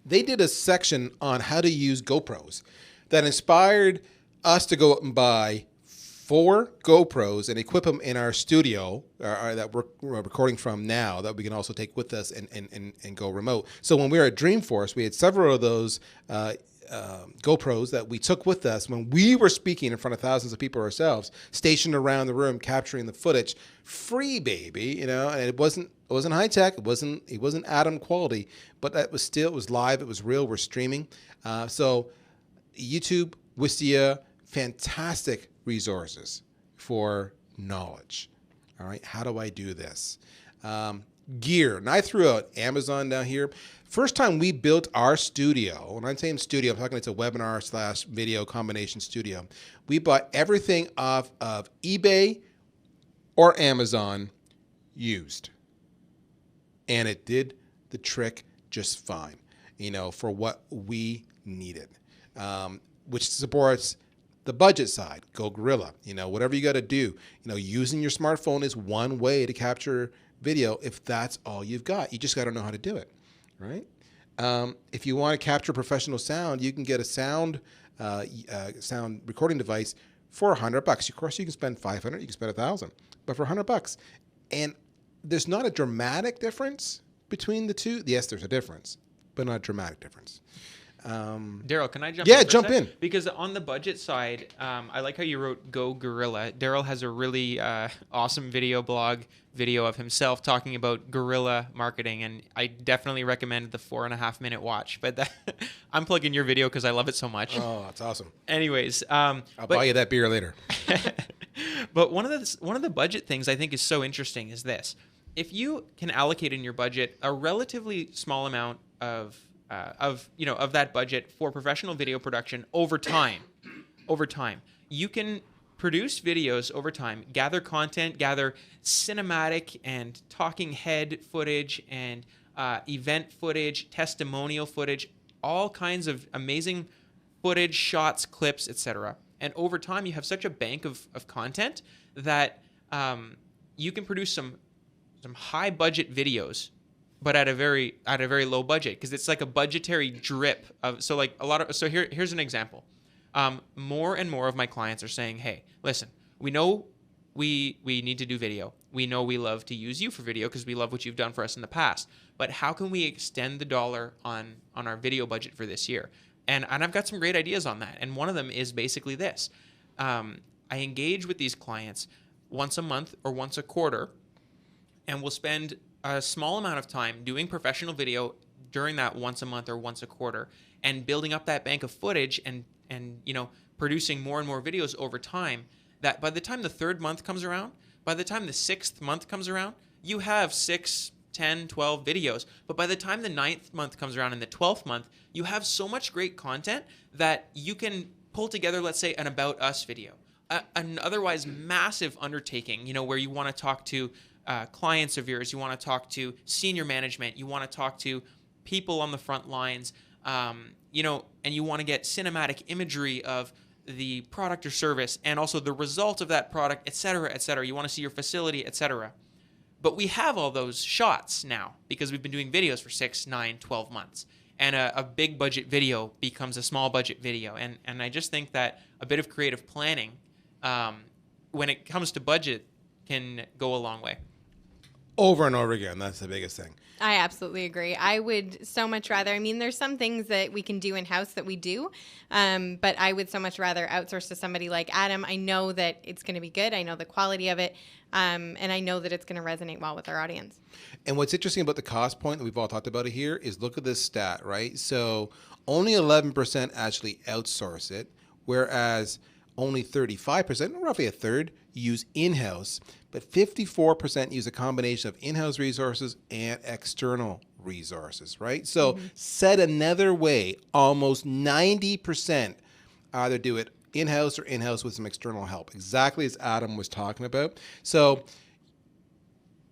They did a section on how to use GoPros that inspired us to go out and buy 4 GoPros and equip them in our studio that we're recording from now, that we can also take with us and go remote. So when we were at Dreamforce, we had several of those GoPros that we took with us when we were speaking in front of thousands of people ourselves, stationed around the room, capturing the footage. Free, baby, and it wasn't high tech. It wasn't Atom quality, but it was live. It was real. We're streaming. So YouTube, Wistia, fantastic resources for knowledge. All right. How do I do this? Gear. And I threw out Amazon down here. First time we built our studio, when I'm saying studio, I'm talking it's a webinar / video combination studio. We bought everything off of eBay or Amazon used. And it did the trick just fine, for what we needed, which supports the budget side. Go Gorilla, whatever you got to do. Using your smartphone is one way to capture video if that's all you've got. You just got to know how to do it, right? If you want to capture professional sound, you can get a sound recording device for $100. Of course, you can spend $500, you can spend $1,000, but for $100, and there's not a dramatic difference between the two. Yes, there's a difference, but not a dramatic difference. Daryl, can I jump in? Yeah, jump in. Because on the budget side, I like how you wrote Go Gorilla. Daryl has a really awesome video of himself talking about guerrilla marketing, and I definitely recommend the 4.5-minute watch. But I'm plugging your video because I love it so much. Oh, that's awesome. Anyways, I'll buy you that beer later. But one of the budget things I think is so interesting is this: if you can allocate in your budget a relatively small amount of that budget for professional video production over time, you can produce videos over time, gather content, gather cinematic and talking head footage and event footage, testimonial footage, all kinds of amazing footage, shots, clips, etc. And over time, you have such a bank of content that you can produce some high budget videos, but at a very low budget, because it's like a budgetary drip of. So like here's an example. More and more of my clients are saying, hey, listen, we know we need to do video. We know we love to use you for video because we love what you've done for us in the past. But how can we extend the dollar on our video budget for this year? And I've got some great ideas on that. And one of them is basically this. I engage with these clients once a month or once a quarter, and we'll spend a small amount of time doing professional video during that once a month or once a quarter, and building up that bank of footage and producing more and more videos over time, that by the time the 3rd month comes around, by the time the 6th month comes around, you have 6, 10, 12 videos. But by the time the 9th month comes around and the 12th month, you have so much great content that you can pull together, let's say, an About Us video, an otherwise massive undertaking, where you want to talk to clients of yours, you want to talk to senior management, you want to talk to people on the front lines, and you want to get cinematic imagery of the product or service and also the result of that product, et cetera, et cetera. You want to see your facility, et cetera. But we have all those shots now because we've been doing videos for 6, 9, 12 months. And a big budget video becomes a small budget video. And I just think that a bit of creative planning, when it comes to budget, can go a long way. over and over again. That's the biggest thing. I absolutely agree. I would so much rather, I mean, there's some things that we can do in-house that we do, but I would so much rather outsource to somebody like Adam. I know that it's going to be good. I know the quality of it, and I know that it's going to resonate well with our audience. And what's interesting about the cost point that we've all talked about it here is look at this stat, right? So only 11% actually outsource it, whereas only 35%, roughly a third, use in-house, but 54% use a combination of in-house resources and external resources, right? So said another way, almost 90% either do it in-house or in-house with some external help, exactly as Adam was talking about. So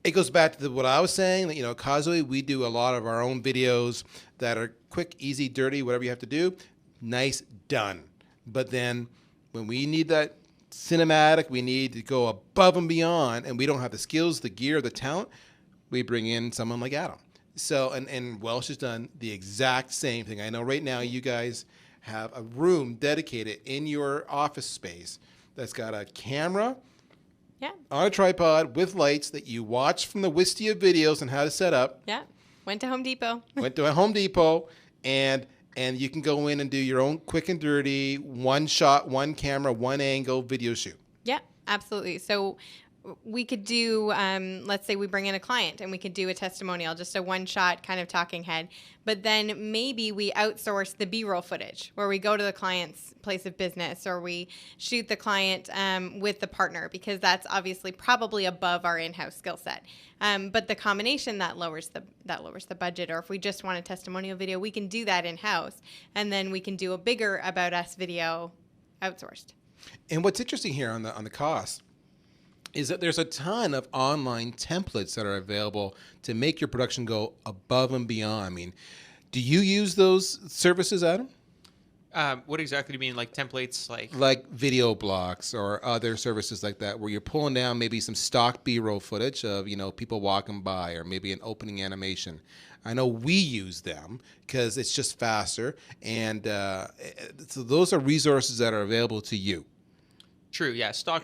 it goes back to what I was saying, that, at Causeway, we do a lot of our own videos that are quick, easy, dirty, whatever you have to do. Nice, done. But then when we need that cinematic, we need to go above and beyond, and we don't have the skills, the gear, the talent, we bring in someone like Adam. So, and Welsh has done the exact same thing. I know right now you guys have a room dedicated in your office space that's got a camera on a tripod with lights that you watch from the Wistia videos on how to set up. Yeah. Went to Home Depot. Went to a Home Depot, and you can go in and do your own quick and dirty, one shot, one camera, one angle video shoot. Yeah, absolutely. So we could do, let's say we bring in a client and we could do a testimonial, just a one-shot kind of talking head. But then maybe we outsource the B-roll footage where we go to the client's place of business, or we shoot the client with the partner, because that's obviously probably above our in-house skill set. But the combination that lowers the budget. Or if we just want a testimonial video, we can do that in-house, and then we can do a bigger About Us video outsourced. And what's interesting here on the cost is that there's a ton of online templates that are available to make your production go above and beyond. I mean, do you use those services, Adam? What exactly do you mean, like templates, like video blocks or other services like that, where you're pulling down maybe some stock B-roll footage of people walking by, or maybe an opening animation. I know we use them because it's just faster, and so those are resources that are available to you. True, yeah. Stock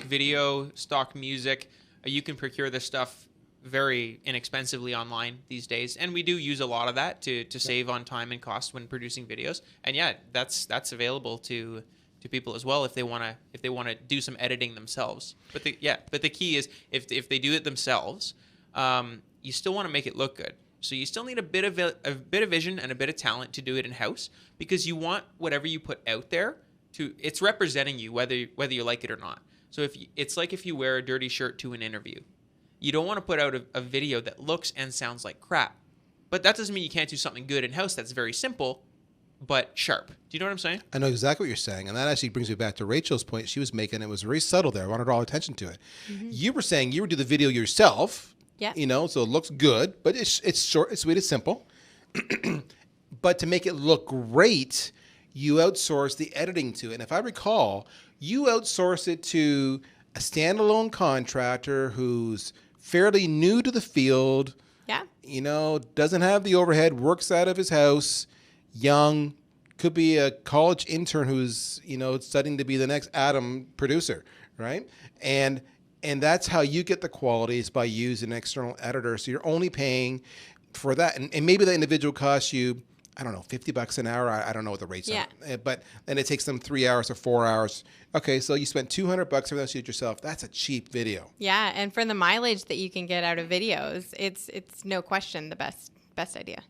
video, stock music. You can procure this stuff very inexpensively online these days, and we do use a lot of that to save on time and cost when producing videos. And yeah, that's available to people as well if they want to do some editing themselves. But the key is if they do it themselves, you still want to make it look good. So you still need a bit of vision and a bit of talent to do it in house, because you want whatever you put out there it's representing you whether you like it or not. So it's like if you wear a dirty shirt to an interview, you don't want to put out a video that looks and sounds like crap. But that doesn't mean you can't do something good in house that's very simple but sharp. Do you know what I'm saying? I know exactly what you're saying, and that actually brings me back to Rachel's point she was making. It was very subtle there. I wanted to draw attention to it. Mm-hmm. You were saying you would do the video yourself. Yeah. So it looks good, but it's short, it's sweet, it's simple. But to make it look great, you outsource the editing to it. And if I recall, you outsource it to a standalone contractor who's fairly new to the field. Yeah. Doesn't have the overhead, works out of his house, young, could be a college intern who's, studying to be the next Adam producer, right? And that's how you get the quality, is by using an external editor. So you're only paying for that. And maybe the individual costs you, I don't know, $50 an hour. I don't know what the rates are. But then it takes them 3 hours or 4 hours. Okay, so you spent $200 for that shoot yourself. That's a cheap video. Yeah, and for the mileage that you can get out of videos, it's no question the best idea.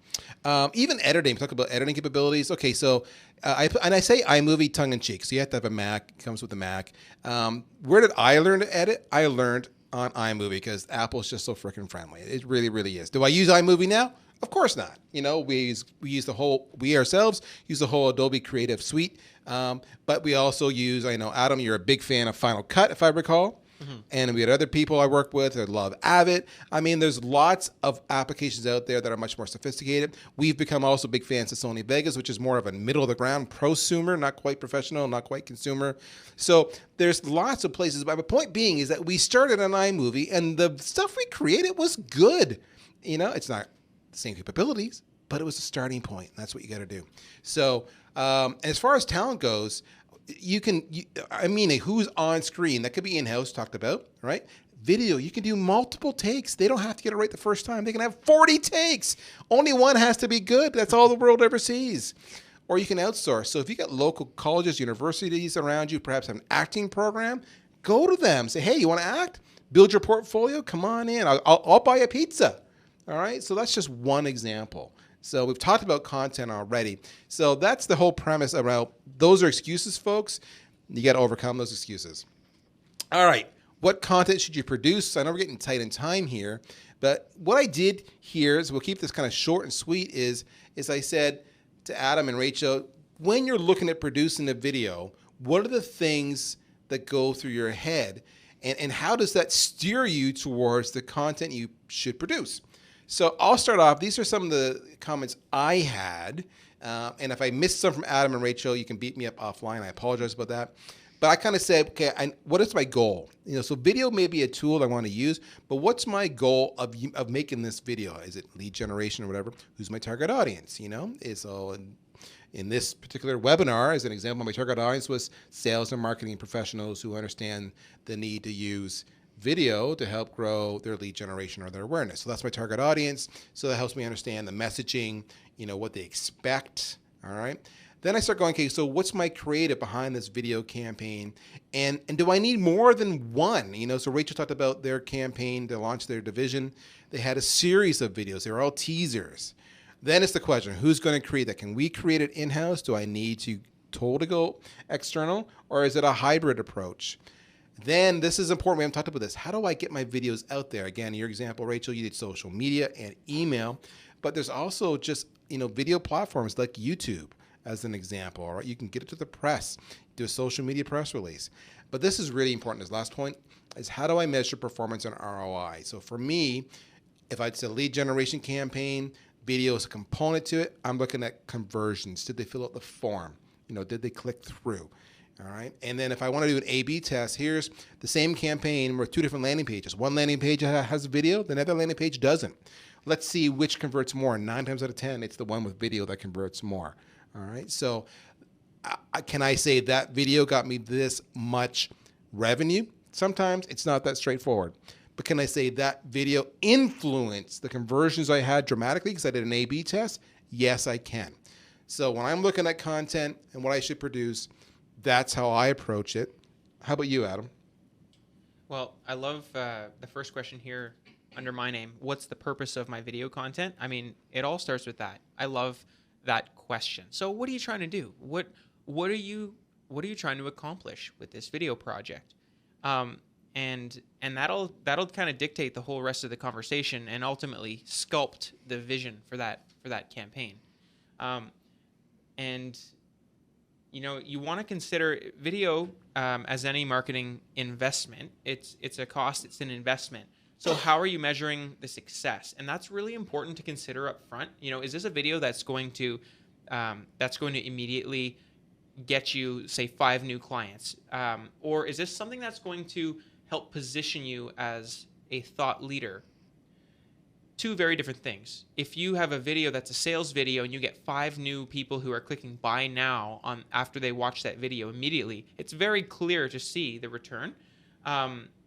Even editing, talk about editing capabilities. Okay, so I say iMovie tongue in cheek. So you have to have a Mac. It comes with a Mac. Where did I learn to edit? I learned on iMovie because Apple's just so freaking friendly. It really, really is. Do I use iMovie now? Of course not. We ourselves use the whole Adobe Creative Suite, but we also use, I know, Adam, you're a big fan of Final Cut, if I recall. Mm-hmm. And we had other people I work with that love Avid. I mean, there's lots of applications out there that are much more sophisticated. We've become also big fans of Sony Vegas, which is more of a middle of the ground prosumer, not quite professional, not quite consumer. So there's lots of places. But my point being is that we started on iMovie, and the stuff we created was good. It's not the same capabilities, but it was a starting point. That's what you got to do. So as far as talent goes, who's on screen, that could be in-house, talked about, right? Video, you can do multiple takes. They don't have to get it right the first time. They can have 40 takes. Only one has to be good. That's all the world ever sees. Or you can outsource. So if you got local colleges, universities around you, perhaps have an acting program, go to them. Say, hey, you want to act? Build your portfolio? Come on in. I'll buy a pizza. All right? So that's just one example. So we've talked about content already. So that's the whole premise about those are excuses, folks. You got to overcome those excuses. All right. What content should you produce? I know we're getting tight in time here, but what I did here is, we'll keep this kind of short and sweet, is I said to Adam and Rachel, when you're looking at producing a video, what are the things that go through your head, and how does that steer you towards the content you should produce? So I'll start off. These are some of the comments I had, and if I missed some from Adam and Rachel, you can beat me up offline. I apologize about that. But I kind of said, okay, what is my goal? So video may be a tool I want to use, but what's my goal of making this video? Is it lead generation or whatever? Who's my target audience? So in this particular webinar, as an example, my target audience was sales and marketing professionals who understand the need to use video to help grow their lead generation or their awareness. So that's my target audience. So that helps me understand the messaging, what they expect. All right. Then I start going, okay, so what's my creative behind this video campaign? And do I need more than one? So Rachel talked about their campaign to launch their division. They had a series of videos. They were all teasers. Then it's the question, who's going to create that? Can we create it in-house? Do I need to go external? Or is it a hybrid approach? Then this is important. We haven't talked about this. How do I get my videos out there? Again, your example, Rachel, you did social media and email. But there's also just, video platforms like YouTube, as an example. All right, you can get it to the press, do a social media press release. But this is really important. This last point is, how do I measure performance and ROI? So for me, if it's a lead generation campaign, video is a component to it. I'm looking at conversions. Did they fill out the form? Did they click through? All right. And then if I want to do an A/B test, here's the same campaign with two different landing pages. One landing page has video, the other landing page doesn't. Let's see which converts more. 9 times out of 10, it's the one with video that converts more. All right, so can I say that video got me this much revenue? Sometimes it's not that straightforward. But can I say that video influenced the conversions I had dramatically because I did an A/B test? Yes, I can. So when I'm looking at content and what I should produce, that's how I approach it. How about you, Adam? Well, I love the first question here under my name. What's the purpose of my video content? I mean, it all starts with that. I love that question. So what are you trying to do? What are you trying to accomplish with this video project? And that'll kind of dictate the whole rest of the conversation and ultimately sculpt the vision for that campaign. And you want to consider video as any marketing investment. It's a cost. It's an investment. So how are you measuring the success? And that's really important to consider up front. Is this a video that's going to immediately get you, say, 5 new clients? Or is this something that's going to help position you as a thought leader? Two very different things. If you have a video that's a sales video and you get 5 new people who are clicking buy now after they watch that video immediately, it's very clear to see the return.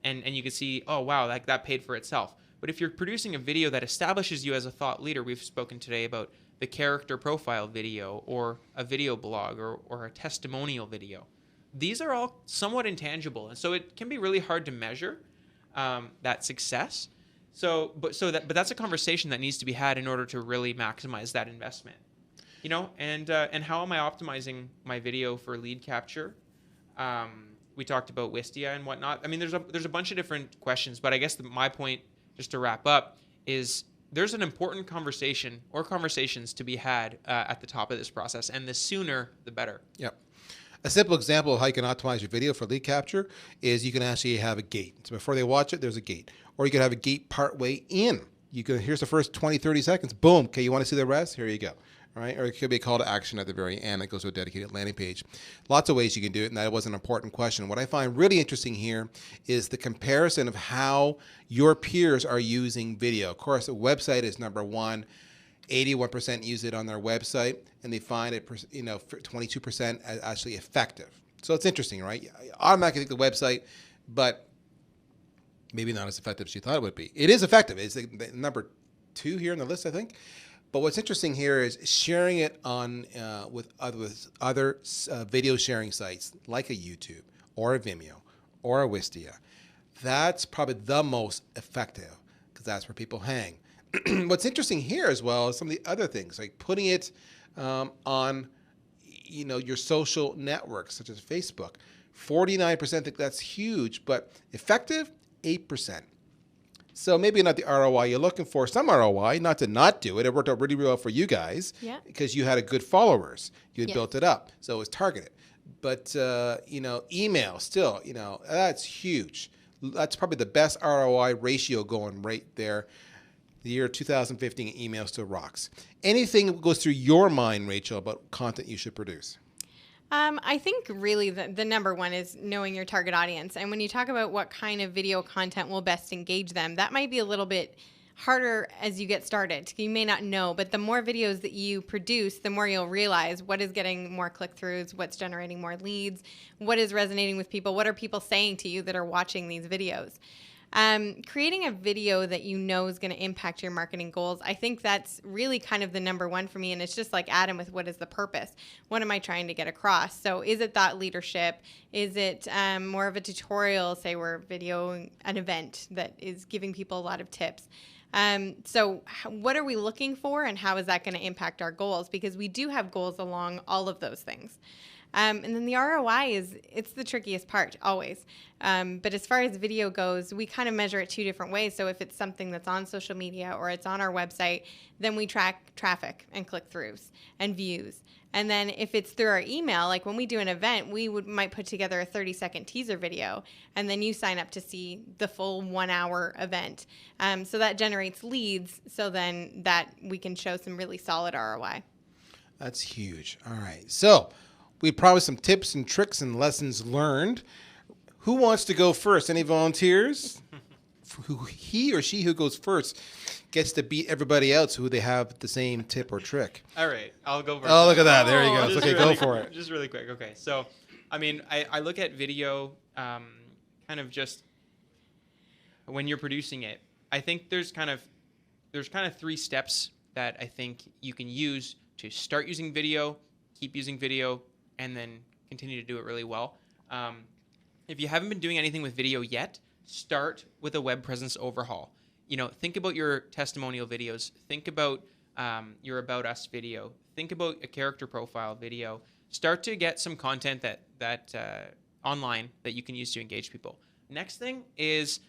And you can see, oh, wow, that paid for itself. But if you're producing a video that establishes you as a thought leader, we've spoken today about the character profile video or a video blog or a testimonial video. These are all somewhat intangible. And so it can be really hard to measure that success. But that's a conversation that needs to be had in order to really maximize that investment. And how am I optimizing my video for lead capture? We talked about Wistia and whatnot. I mean, there's a bunch of different questions, but I guess my point, just to wrap up, is there's an important conversation or conversations to be had at the top of this process, and the sooner, the better. Yep. A simple example of how you can optimize your video for lead capture is you can actually have a gate. So before they watch it, there's a gate. Or you could have a gate partway in. Here's the first 20, 30 seconds. Boom. Okay, you want to see the rest? Here you go. All right, or it could be a call to action at the very end that goes to a dedicated landing page. Lots of ways you can do it, and that was an important question. What I find really interesting here is the comparison of how your peers are using video. Of course, a website is number one. 81% use it on their website, and they find it, 22% as actually effective. So it's interesting, right? You automatically think the website, but maybe not as effective as you thought it would be. It is effective. It's the number 2 here on the list, I think. But what's interesting here is sharing it on with other video sharing sites like a YouTube or a Vimeo or a Wistia. That's probably the most effective because that's where people hang. What's interesting here as well is some of the other things like putting it on, your social networks such as Facebook. 49% think that's huge, but effective 8%. So maybe not the ROI you're looking for. Some ROI, not to not do it. It worked out really well for you guys because you had a good followers. You had built it up, so it was targeted. But email still, that's huge. That's probably the best ROI ratio going right there. The year 2015, email still rocks. Anything that goes through your mind, Rachel, about content you should produce? I think really the number one is knowing your target audience. And when you talk about what kind of video content will best engage them, that might be a little bit harder as you get started. You may not know, but the more videos that you produce, the more you'll realize what is getting more click-throughs, what's generating more leads, what is resonating with people, what are people saying to you that are watching these videos. Creating a video that you know is going to impact your marketing goals, I think that's really kind of the number one for me. And it's just like Adam with what is the purpose? What am I trying to get across? So is it thought leadership? Is it more of a tutorial, say we're videoing an event that is giving people a lot of tips? So what are we looking for and how is that going to impact our goals? Because we do have goals along all of those things. And then the ROI it's the trickiest part always. But as far as video goes, we kind of measure it 2 different ways. So if it's something that's on social media or it's on our website, then we track traffic and click-throughs and views. And then if it's through our email, like when we do an event, we might put together a 30-second teaser video, and then you sign up to see the full 1-hour event. So that generates leads, so then that we can show some really solid ROI. That's huge. All right. So we promised some tips and tricks and lessons learned. Who wants to go first? Any volunteers? He or she who goes first gets to beat everybody else who they have the same tip or trick. All right, I'll go first. Oh, look at that. There you go. Just Okay, go for it. Just really quick. Okay, so, I mean, I look at video kind of just when you're producing it. I think there's kind of 3 steps that I think you can use to start using video, keep using video, and then continue to do it really well. If you haven't been doing anything with video yet, start with a web presence overhaul. Think about your testimonial videos. Think about your About Us video. Think about a character profile video. Start to get some content that online that you can use to engage people. Next thing is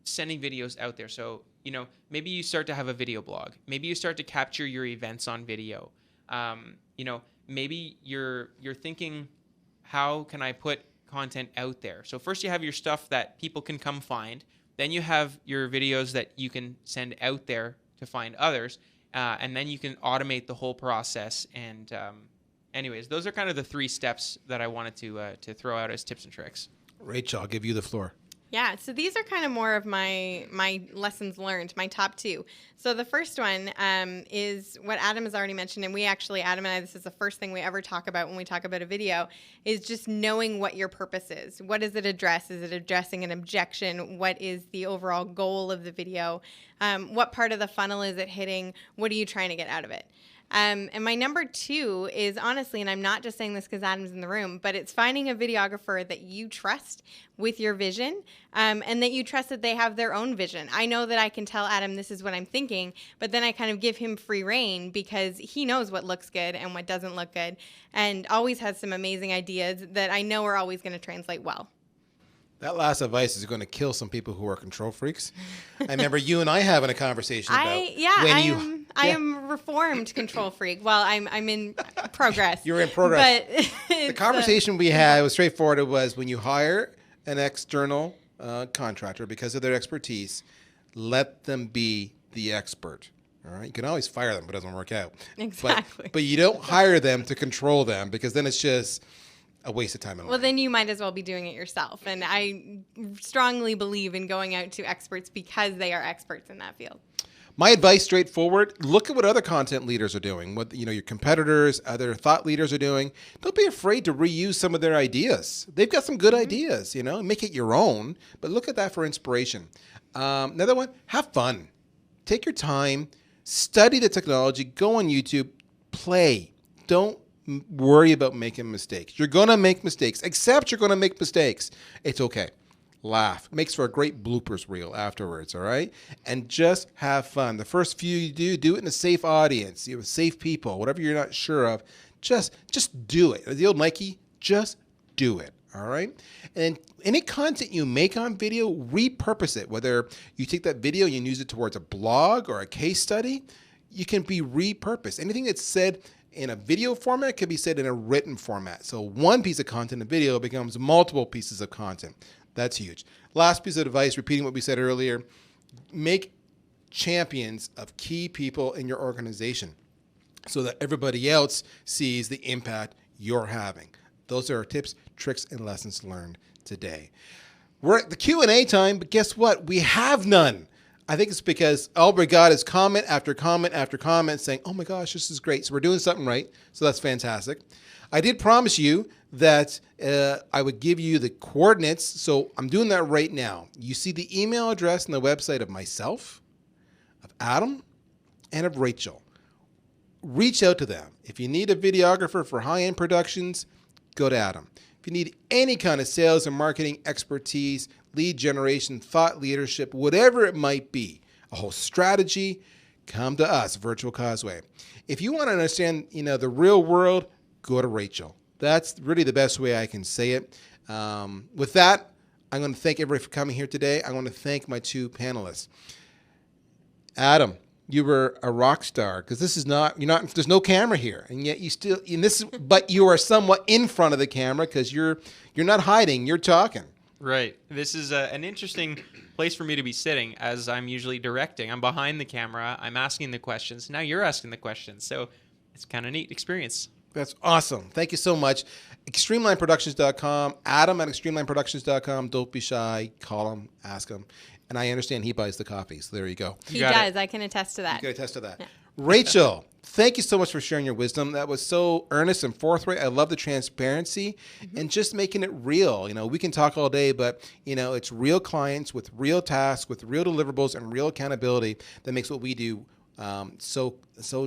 sending videos out there. So, maybe you start to have a video blog. Maybe you start to capture your events on video. Maybe you're thinking, how can I put content out there? So first you have your stuff that people can come find. Then you have your videos that you can send out there to find others. And then you can automate the whole process. And anyways, those are kind of the 3 steps that I wanted to throw out as tips and tricks. Rachel, I'll give you the floor. Yeah, so these are kind of more of my lessons learned, my top 2. So the first one is what Adam has already mentioned, and Adam and I, this is the first thing we ever talk about when we talk about a video, is just knowing what your purpose is. What does it address? Is it addressing an objection? What is the overall goal of the video? What part of the funnel is it hitting? What are you trying to get out of it? And my number 2 is honestly, and I'm not just saying this because Adam's in the room, but it's finding a videographer that you trust with your vision, and that you trust that they have their own vision. I know that I can tell Adam this is what I'm thinking, but then I kind of give him free rein because he knows what looks good and what doesn't look good, and always has some amazing ideas that I know are always going to translate well. That last advice is going to kill some people who are control freaks. I remember you and I having a conversation about I am reformed control freak. Well, I'm in progress. You're in progress. But the conversation we had was straightforward. It was when you hire an external contractor because of their expertise, let them be the expert. All right, you can always fire them if it doesn't work out. Exactly. But you don't hire them to control them because then it's just a waste of time and money. Well, then you might as well be doing it yourself. And I strongly believe in going out to experts because they are experts in that field. My advice, straightforward, look at what other content leaders are doing, what your competitors, other thought leaders are doing. Don't be afraid to reuse some of their ideas. They've got some good ideas, make it your own, but look at that for inspiration. Another one, have fun. Take your time, study the technology, go on YouTube, play. Don't worry about making mistakes. You're going to make mistakes. Accept you're going to make mistakes. It's okay. Laugh. Makes for a great bloopers reel afterwards, all right? And just have fun. The first few you do it in a safe audience, with safe people, whatever you're not sure of, just do it. The old Nike, just do it, all right? And any content you make on video, repurpose it. Whether you take that video and you use it towards a blog or a case study, you can be repurposed. Anything that's said in a video format can be said in a written format. So one piece of content in video becomes multiple pieces of content. That's huge. Last piece of advice, repeating what we said earlier, make champions of key people in your organization so that everybody else sees the impact you're having. Those are our tips, tricks, and lessons learned today. We're at the Q&A time, but guess what? We have none. I think it's because Albert got his comment after comment after comment saying, oh my gosh, this is great. So we're doing something right. So that's fantastic. I did promise you that I would give you the coordinates. So I'm doing that right now. You see the email address and the website of myself, of Adam, and of Rachel. Reach out to them. If you need a videographer for high-end productions, go to Adam. If you need any kind of sales and marketing expertise, lead generation, thought leadership, whatever it might be, a whole strategy, come to us, Virtual Causeway. If you want to understand, the real world, go to Rachel. That's really the best way I can say it. With that, I'm going to thank everybody for coming here today. I want to thank my two panelists. Adam, you were a rock star because there's no camera here, and yet but you are somewhat in front of the camera because you're not hiding, you're talking. Right. This is an interesting place for me to be sitting, as I'm usually directing. I'm behind the camera. I'm asking the questions. Now you're asking the questions. So it's kind of neat experience. That's awesome. Thank you so much. ExtremeLineProductions.com, Adam at ExtremeLineProductions.com. Don't be shy. Call him, ask him. And I understand he buys the coffee, so there you go. He does. I can attest to that. You can attest to that. Yeah. Rachel, thank you so much for sharing your wisdom. That was so earnest and forthright. I love the transparency and just making it real. We can talk all day, but it's real clients with real tasks, with real deliverables and real accountability that makes what we do so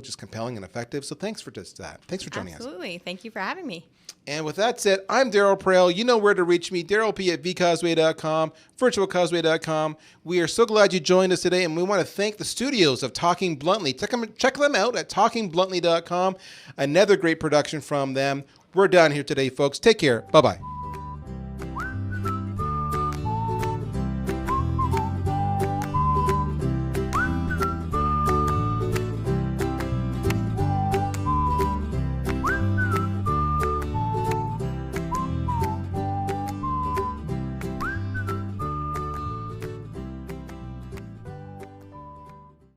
just compelling and effective. So thanks for just that. Thanks for joining us. Absolutely. Thank you for having me. And with that said, I'm Daryl Praill. You know where to reach me, DarylP@vcauseway.com, virtualcauseway.com. We are so glad you joined us today, and we want to thank the studios of Talking Bluntly. Check them out at talkingbluntly.com. Another great production from them. We're done here today, folks. Take care. Bye-bye.